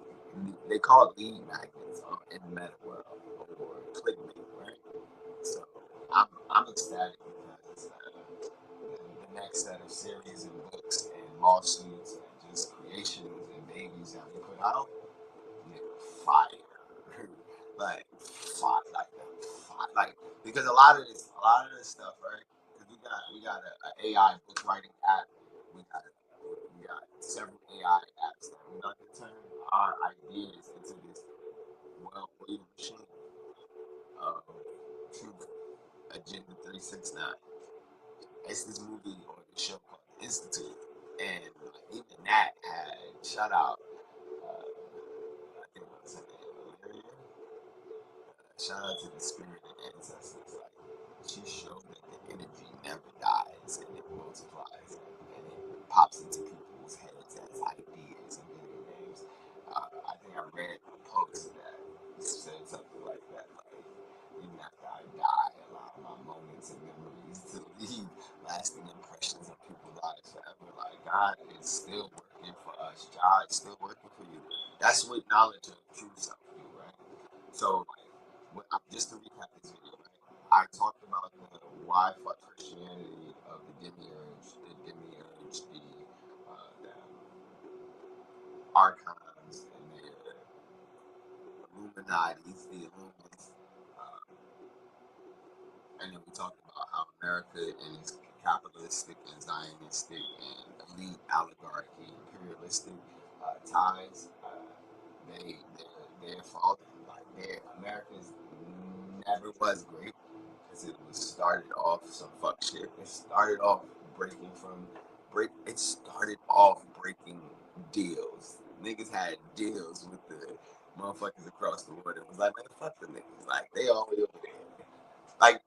they call it lead magnets in the meta world or clickbait, right? So I'm ecstatic because the next set of series and books and lawsuits and just creations and babies that we put out, nigga, fire, like fire, like because a lot of this stuff, right? Because we got a AI book writing app, we got several AI apps that we got to turn our ideas into this well-oiled machine of truth. Agenda 369. It's this movie or the show called Institute, and even that had shout out. I think it was Valeria. Shout out to the spirit and ancestors. Like she showed that the energy never dies and it multiplies and it pops into people's heads as ideas and video games. I think I read a post that said something like that, like even after I die, allow my moments and memories to leave lasting impressions on people's lives forever. Like God is still working for us. God is still working for you. That's what knowledge of true self do, right? So, like, just to recap this video, right? I talked about why fuck Christianity of the archons and their Illuminati's, the Illumins, uh, and then we talked about how America and its capitalistic and zionistic and elite oligarchy, imperialistic ties, they're faulty. Like America's never was great because it was started off some fuck shit. It started off breaking deals. Niggas had deals with the motherfuckers across the world. It was like, man, fuck the niggas. Like they all the way over there. Like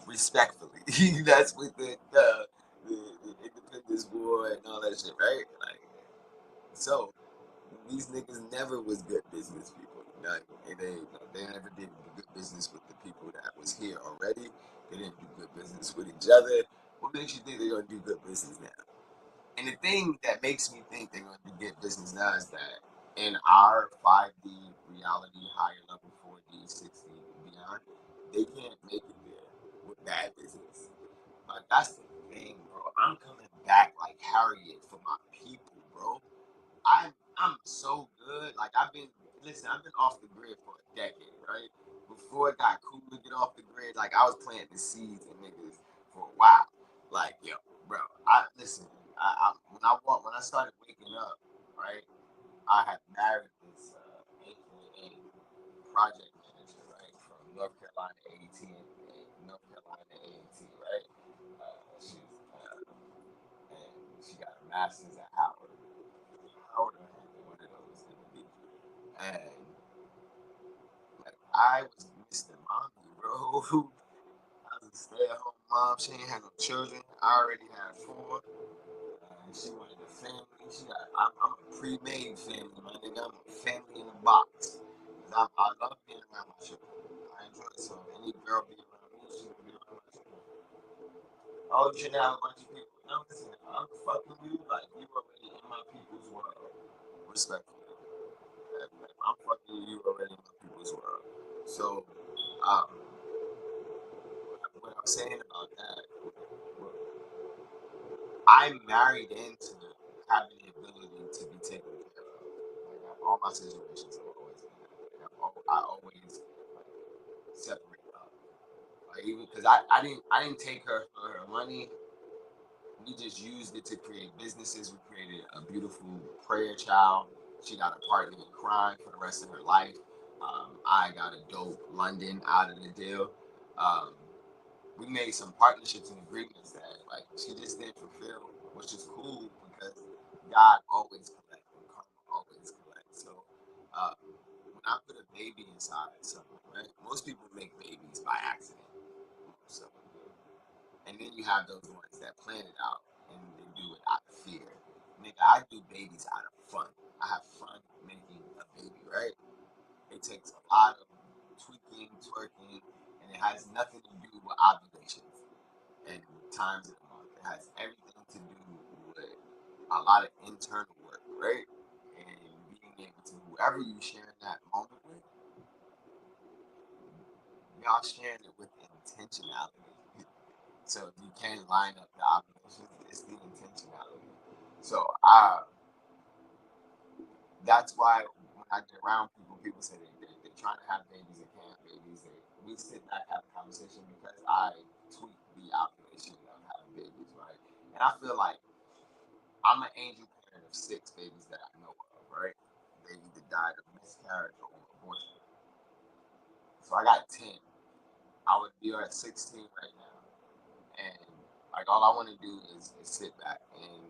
respectfully, that's with the Independence War and all that shit, right? Like so. These niggas never was good business people. Like, they never did good business with the people that was here already. They didn't do good business with each other. What makes you think they're gonna do good business now? And the thing that makes me think they're gonna do good business now is that in our 5D reality, higher level 4D, 6D, and beyond, they can't make it there with bad business. Like that's the thing, bro. I'm coming back like Harriet for my people, bro. I'm so good. Like I've been off the grid for a decade, right? Before it got cool to get off the grid, like I was planting seeds in niggas for a while. Like yo, bro, when I started waking up, right? I had married this AKA project manager, right, from North Carolina AT right? And she got a master's at Howard. Howard or one of those in the beach. And like I was Mr. Mommy, bro. I was a stay-at-home mom. She ain't had no children. I already had four. And she wanted a family. I'm a pre-made family, my nigga. I'm a family in a box. I love being around my children. I enjoy it. So any girl be around me, she gonna be around my children. Oh, you shouldn't have a bunch of people. No, listen, I'm fucking you. Like you already in my people's world. Respectfully. I'm fucking you already in my people's world. So, um, what I'm saying about that, I married into having the ability to be taken care of. Like all my situations have always been that way. I always like separate up. Like even because I didn't take her for her money. We just used it to create businesses. We created a beautiful prayer child. She got a partner in crime for the rest of her life. I got a dope London out of the deal. Um, we made some partnerships and agreements that like she just didn't fulfill, which is cool because God always collects and karma always collects. So when I put a baby inside someone, right? Most people make babies by accident. So and then you have those ones that plan it out and they do it out of fear. Nigga, I do babies out of fun. I have fun making a baby, right? It takes a lot of tweaking, twerking, and it has nothing to do with obligations and times of the month. It has everything to do with a lot of internal work, right? And being able to whoever you sharing that moment with, y'all sharing it with intentionality. So if you can line up the obligations, it's the intentionality. So that's why when I get around people, people say they're trying to have babies and can't have babies. We sit back have a conversation because I tweak the obligation of having babies, right? And I feel like I'm an angel parent of 6 babies that I know of, right? They either died of miscarriage or abortion. So I got 10. I would be at 16 right now. And like all I want to do is sit back and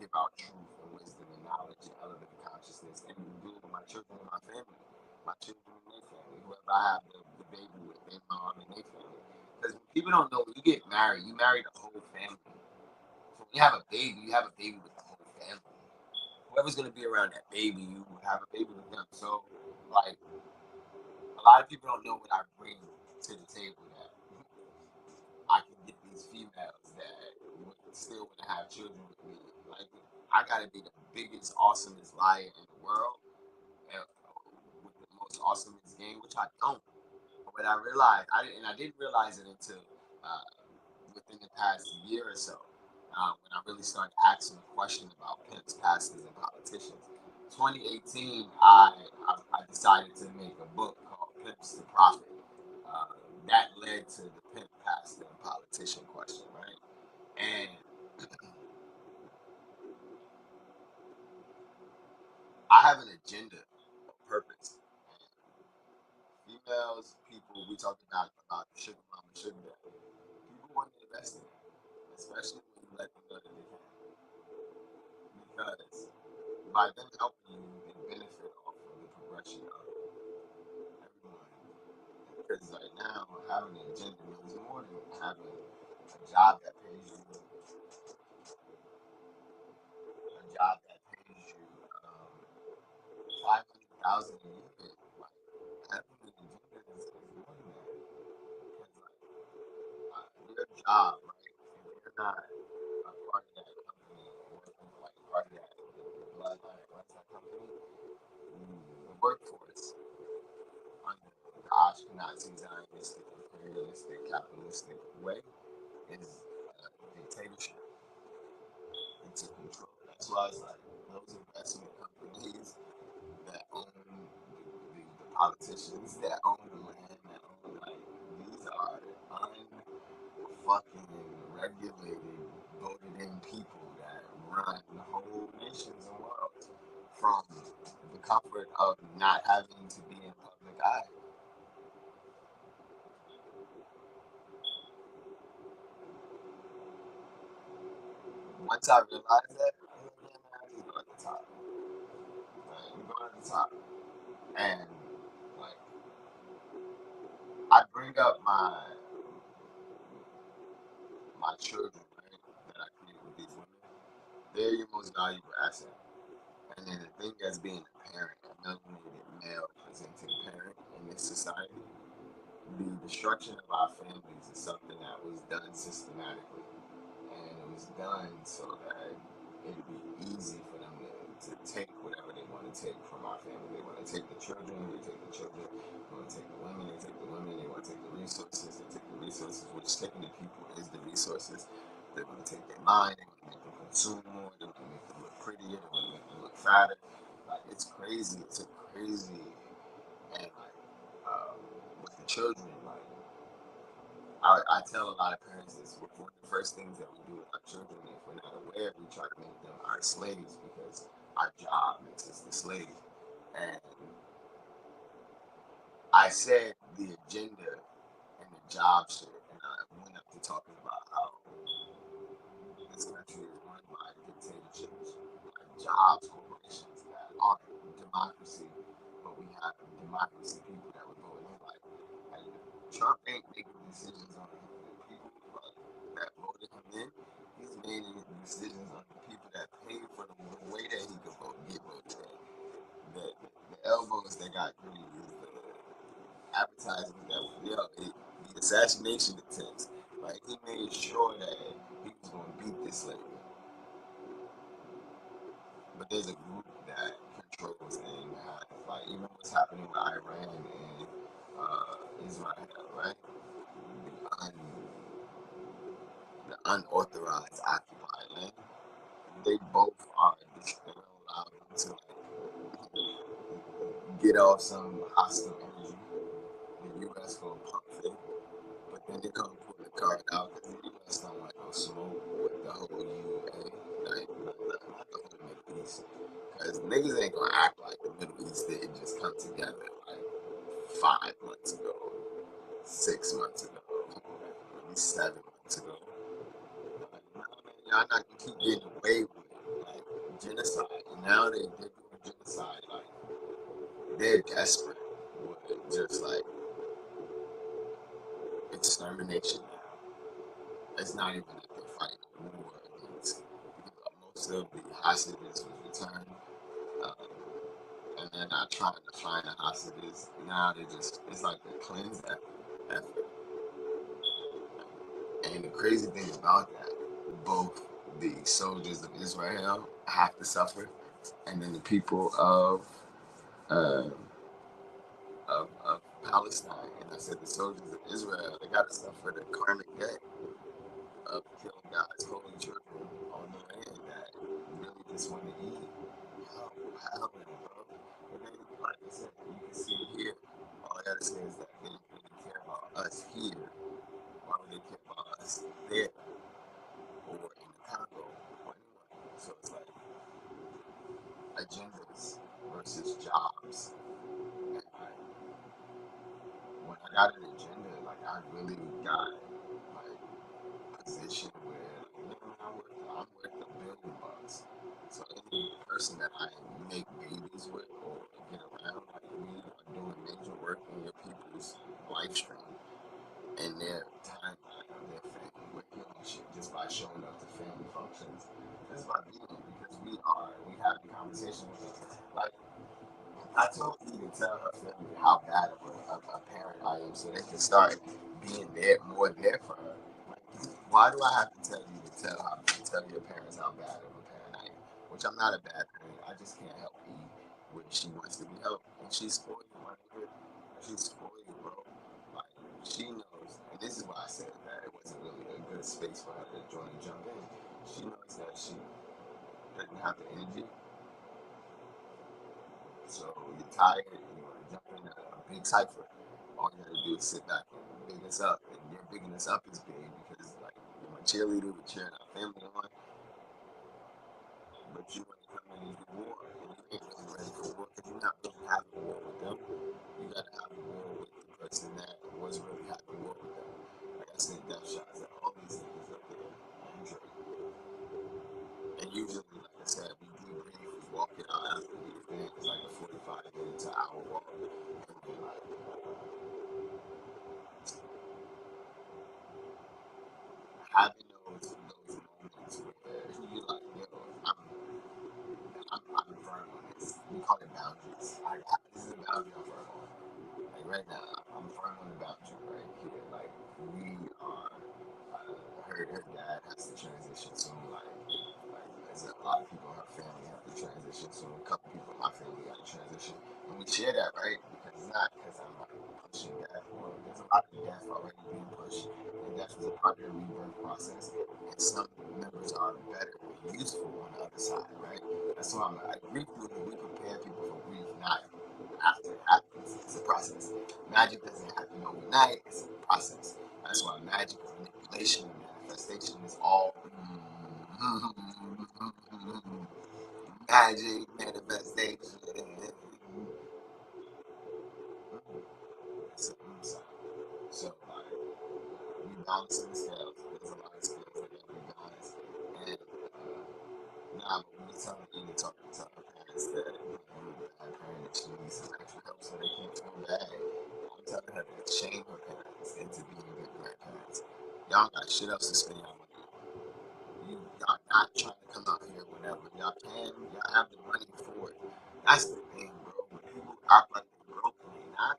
give out truth and wisdom and knowledge and elevate consciousness and do it with my children and my family, my children and their family, whoever I have the baby with, their mom and their family. Because people don't know, when you get married, you marry the whole family. So when you have a baby with the whole family. Whoever's gonna be around that baby, you have a baby with them. So like a lot of people don't know what I bring to the table, that I can get these females that would still want to have children with me. Like I gotta be the biggest, awesomest liar in the world, and with the most awesomest game, which I don't. But I realized, I didn't realize it until uh, within the past year or so, when I really started asking a question about pimps, pastors, and politicians. 2018, I decided to make a book called Pimps to Profit. Uh, that led to the pimp, pastor, and politician question, right? And I have an agenda, a purpose. Females, people, we talk about sugar mama, sugar daddy. People want to invest in it, especially when you let them know that they can. Because by them helping you, they benefit off of the progression of everyone. Because right now, having an agenda means more than having a job that pays you, um, 500,000 a year. Like having an agenda is more than that. Because your job, right? If you're not a part of that company, or like part of that the bloodline that runs that company, the workforce under the Ashkenazi zionistic, imperialistic, capitalistic way is dictatorship. Into control. That's why it's like those investment companies that own the politicians, that own the land, that own, like, these are unfucking regulated, voted in people that run the whole nations and worlds from the comfort of not having to be in public eye. Once I realized that, I'm like, yeah, man, I need to go at the top. Like, you go at the top. And like I bring up my children, right, that I create with these women. They're your most valuable asset. And then the thing as being a parent, a melanated male presenting parent in this society, the destruction of our families is something that was done systematically. And it was done so that it'd be easy for them to take whatever they want to take from our family. They want to take the children, they take the children. They want to take the women, they take the women. They want to take the resources, they take the resources, which taking the people is the resources. They want to take their mind, they want to make them consume more, they want to make them look prettier, they want to make them look fatter. Like, it's crazy, it's a crazy, and like, with the children, like, I tell a lot of parents this. One of the first things that we do with our children, if we're not aware, we try to make them our slaves, because our job makes us the slave. And I said the agenda and the job shit, and I went up to talking about how this country is run by dictatorships, by jobs corporations that aren't democracy, but we have democracy people that would vote in. Like Trump ain't making decisions on the people that voted him in. He's making decisions on the people that paid for the way that he could vote, get voted in. The elbows that got greedy, the advertisements that the assassination attempts. Like, he made sure that he was going to beat this lady. But there's a group that controls and has, like, even what's happening with Iran and Israel, right? The, un, the unauthorized occupied land. They both are allowed to, like, get off some hostile energy. The U.S. gonna pump it, but then they come pull the card out because the U.S. don't want no smoke with the whole UA, like, not the whole Middle East. Because niggas ain't gonna act like the Middle East didn't just come together like 5 months ago, 6 months ago, maybe 7 months ago. Like, nah, man, y'all not gonna keep getting away with it. Like, genocide. And now they're doing genocide. Like, they're desperate with just like, if extermination now. It's not even that they're fighting a war against. Most of the hostages was returned, um, and they're not trying to find the hostages. Now they just, it's like a cleanse effort. And the crazy thing about that, both the soldiers of Israel have to suffer, and then the people uh, of Palestine. And I said the soldiers of Israel, they got to suffer the karmic debt of killing God's holy children on the land that really just want to eat. How, bro? But then, like I said, you can see here, all I gotta say is that they don't really care about us here. Why would they care about us there or in the Congo or anywhere? So it's like agendas versus jobs. And like, when I got an agenda, like I really got like position where I'm worth $1 billion. So any person that I make babies with or get around, like we are doing major work in your people's life stream and their timeline of their family. We're healing shit just by showing up to family functions. Just by being, because we having conversations with them. Like I told you to tell her family how bad of a parent I am so they can start being there, more there for her. Like, why do I have to tell you to tell your parents how bad of a parent I am? Which I'm not a bad parent. I just can't help be where she wants to be helped. And she's spoiled, my nigga. She's spoiled, bro. Like, she knows, and this is why I said that it wasn't really a good space for her to join and jump in. She knows that she doesn't have the energy. So you're tired and you want to jump in a big cipher. All you gotta do is sit back and big us up. And your bigging us up is big because like you're my cheerleader, we're cheering our family on, but you want to come in and do war and you ain't really ready for war because you're not really having war with them. You gotta have war with the person that was really having war with them. Like I said, death shots at all these niggas up there. And usually, like I said, we debrief, we walk it out after the event. It's like a 45 minute to hour walk. And then, like, having those moments where you like, yo, I'm firm on this. We call it boundaries. This is a boundary I'm firm on. Like right now, I'm firm on the boundary right here. Like we are. Her dad has to transition soon. Like there's a lot of people in her family have to transition soon. A couple people in my family got to transition, and we share that, right? Because it's not because I'm like pushing death. Or there's a lot of death already being pushed, and death is a part of the rebirth process. And some members are better and useful on the other side, right? That's why I'm like, grief, we prepare people for grief, not after it happens. It's a process. Magic doesn't happen overnight. It's a process. That's why magic is manipulation and manifestation is all magic, manifestation. So, like, we balancing the scales. There's a lot of scales that got to be balanced. And now, when we tell you to talk to our parents that you're a bad parent, she needs some extra help so they can't feel bad. I'm telling her to shame her parents into being good grandparents. Y'all got shit else to spend y'all money on. Y'all not trying to come out here whenever y'all can. Y'all have the money for it. That's the thing, bro. When people act like they're broke and they not,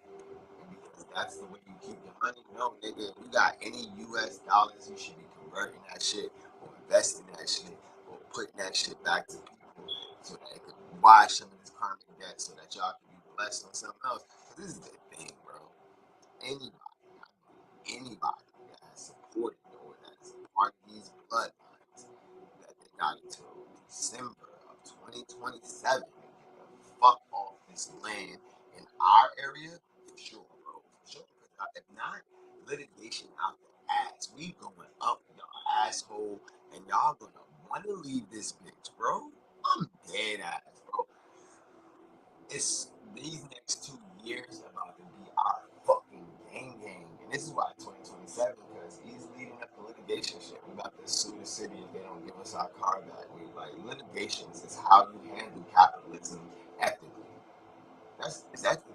and because that's the way you keep your money. No, nigga, if you got any US dollars, you should be converting that shit or investing that shit or putting that shit back to people so that it could wash some of this karmic debt so that y'all can be blessed on something else. This is the thing, bro. Anybody that has supported or that's part of these bloodlines that they got until December of 2027 to get the fuck off this land in our area, for sure, bro, for sure. Because if not, litigation out the ass. We going up y'all asshole, and y'all gonna want to leave this bitch, bro. I'm dead ass, bro. It's these next 2 years about to be our fucking gang. And this is why 2027, because he's leading up the litigation shit. We about to sue the city if they don't give us our car back. We like litigations is how you handle capitalism ethically. It's ethically.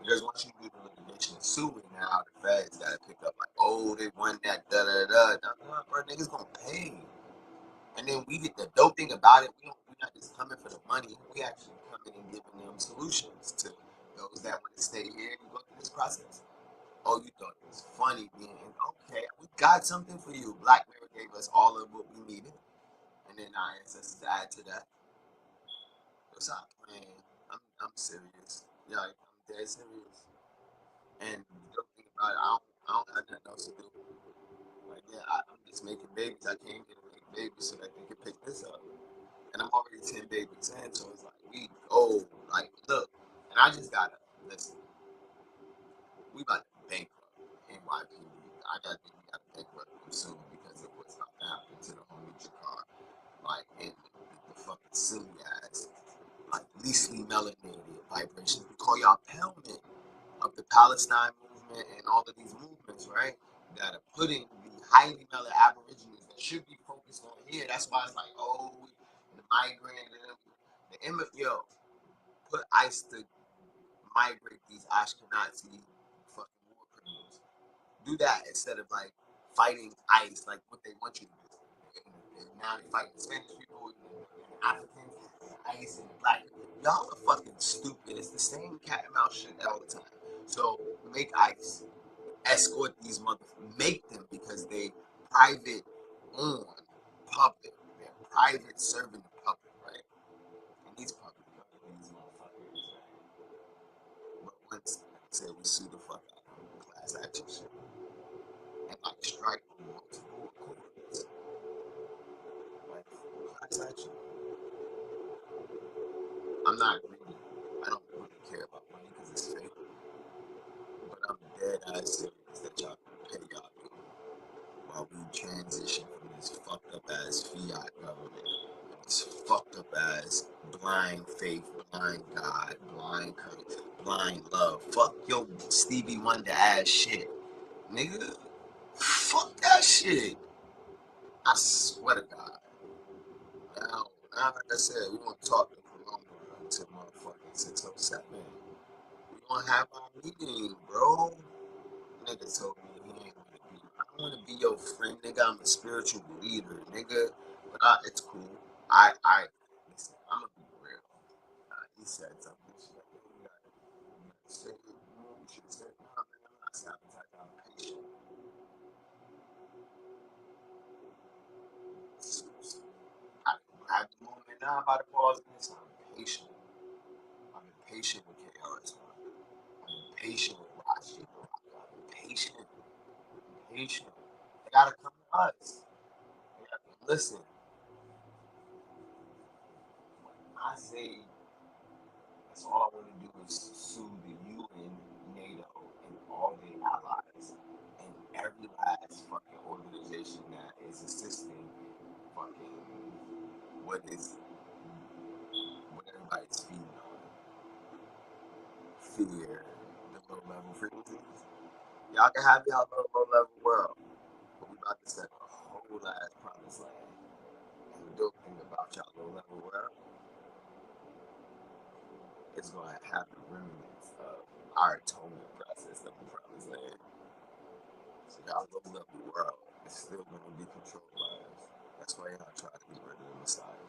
Because once you do the litigation and suing, now the feds gotta pick up like, oh, they won that, da da da. Nah, bro, niggas gonna pay. And then we get the dope thing about it. We're not just coming for the money. We actually coming and giving them solutions to those that want to stay here and go through this process. Oh, you thought it was funny being okay? We got something for you. Black Mirror gave us all of what we needed, and then our ancestors add to that. Stop playing. I'm serious. Yeah, like, I'm dead serious. And the dope thing about it, I don't have nothing else to do. Like, yeah, I'm just making babies. I came here to make babies so that they can pick this up. And I'm already 10 babies in, so it's like, we go, like, look. And I just gotta, listen, we about to bankrupt NYPD. I gotta think we gotta bankrupt them soon because of what's about to happen to the homie Jakar. Like, and the fucking silly ass, like, leastly melanated vibrations. We call y'all pelmet of the Palestine movement and all of these movements, right? That are putting the highly melanated aborigines that should be focused on here. That's why it's like, oh, the migrant, the immigrant, yo, put ICE to migrate these Ashkenazi fucking war criminals. Do that instead of like fighting ICE, like what they want you to do. And now they fight the Spanish people and Africans, ICE and black people. Y'all are fucking stupid. It's the same cat and mouse shit all the time. So make ICE escort these motherfuckers, make them because they private on public. They're private serving the public, right? And these public these motherfuckers, right? But once like I said, we sue the fuck out of them, class action shit. And like strike multiple courts. Like class action. I'm not greedy. I don't really care about money because it's fake. But I'm dead ass serious that y'all can pay y'all bill while we transition from this fucked up ass fiat government, this fucked up ass blind faith, blind God, blind courage, blind love. Fuck your Stevie Wonder ass shit, nigga. Fuck that shit. I swear to God. Now, like I said, we want to talk to Corona until motherfucking 6:07. We gonna have our meeting, bro. Nigga told me he ain't want to be. I don't want to be your friend, nigga. I'm a spiritual leader, nigga. But it's cool. Listen, I'm gonna be real. He said something. She's like, you gotta say it. You should have said, no, man, I'm not sabotaging. I'm patient. I have the moment now. I'm about to pause this. I'm patient. I've been patient with KRS. I've been patient with Rashi. I've been patient. Patient. They gotta come to us. They gotta listen. I say that's all I want to do is sue the UN, NATO, and all their allies, and every last fucking organization that is assisting fucking what everybody's feeding on. Fear, the low level frequencies. Y'all can have y'all low level world, but we about to set a whole ass promised land. And the dope thing about y'all low level world is going to have the remnants of our atonement process of the promised land. So y'all low level world is still going to be controlled by us. That's why y'all try to get rid of the Messiah.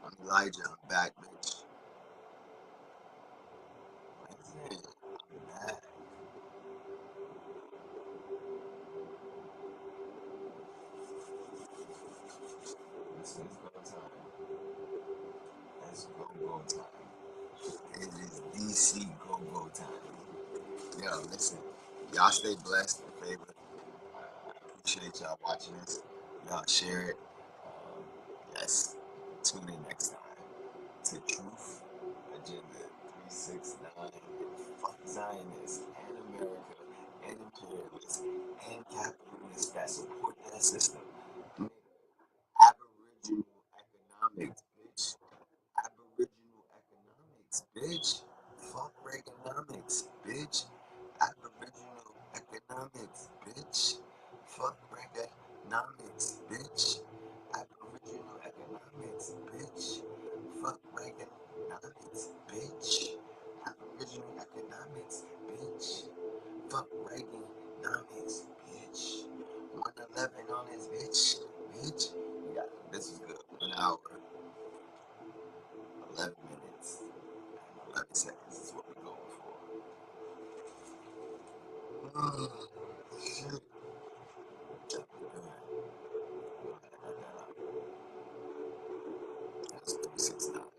I'm Elijah. I'm back, bitch. Man, I'm back. This is go time. It's go time. It is DC go time. Yo, listen. Y'all stay blessed and favored. I appreciate y'all watching this. Y'all share it. Yes. Tune in next time to Truth Agenda 369 and fuck Zionists and America and imperialists and capitalists that support that system. Aboriginal economics, bitch. Aboriginal economics, bitch. Fuck Reaganomics, bitch. Aboriginal economics, bitch. Fuck Reaganomics, bitch. Aboriginal economics, bitch. Fuck Reaganomics, bitch. aboriginal economics, bitch. Fuck Reaganomics, bitch. 111 on his bitch. Yeah, this is good. An hour, 11 minutes, 11 seconds is what we're going for. Shit. That's 36 now.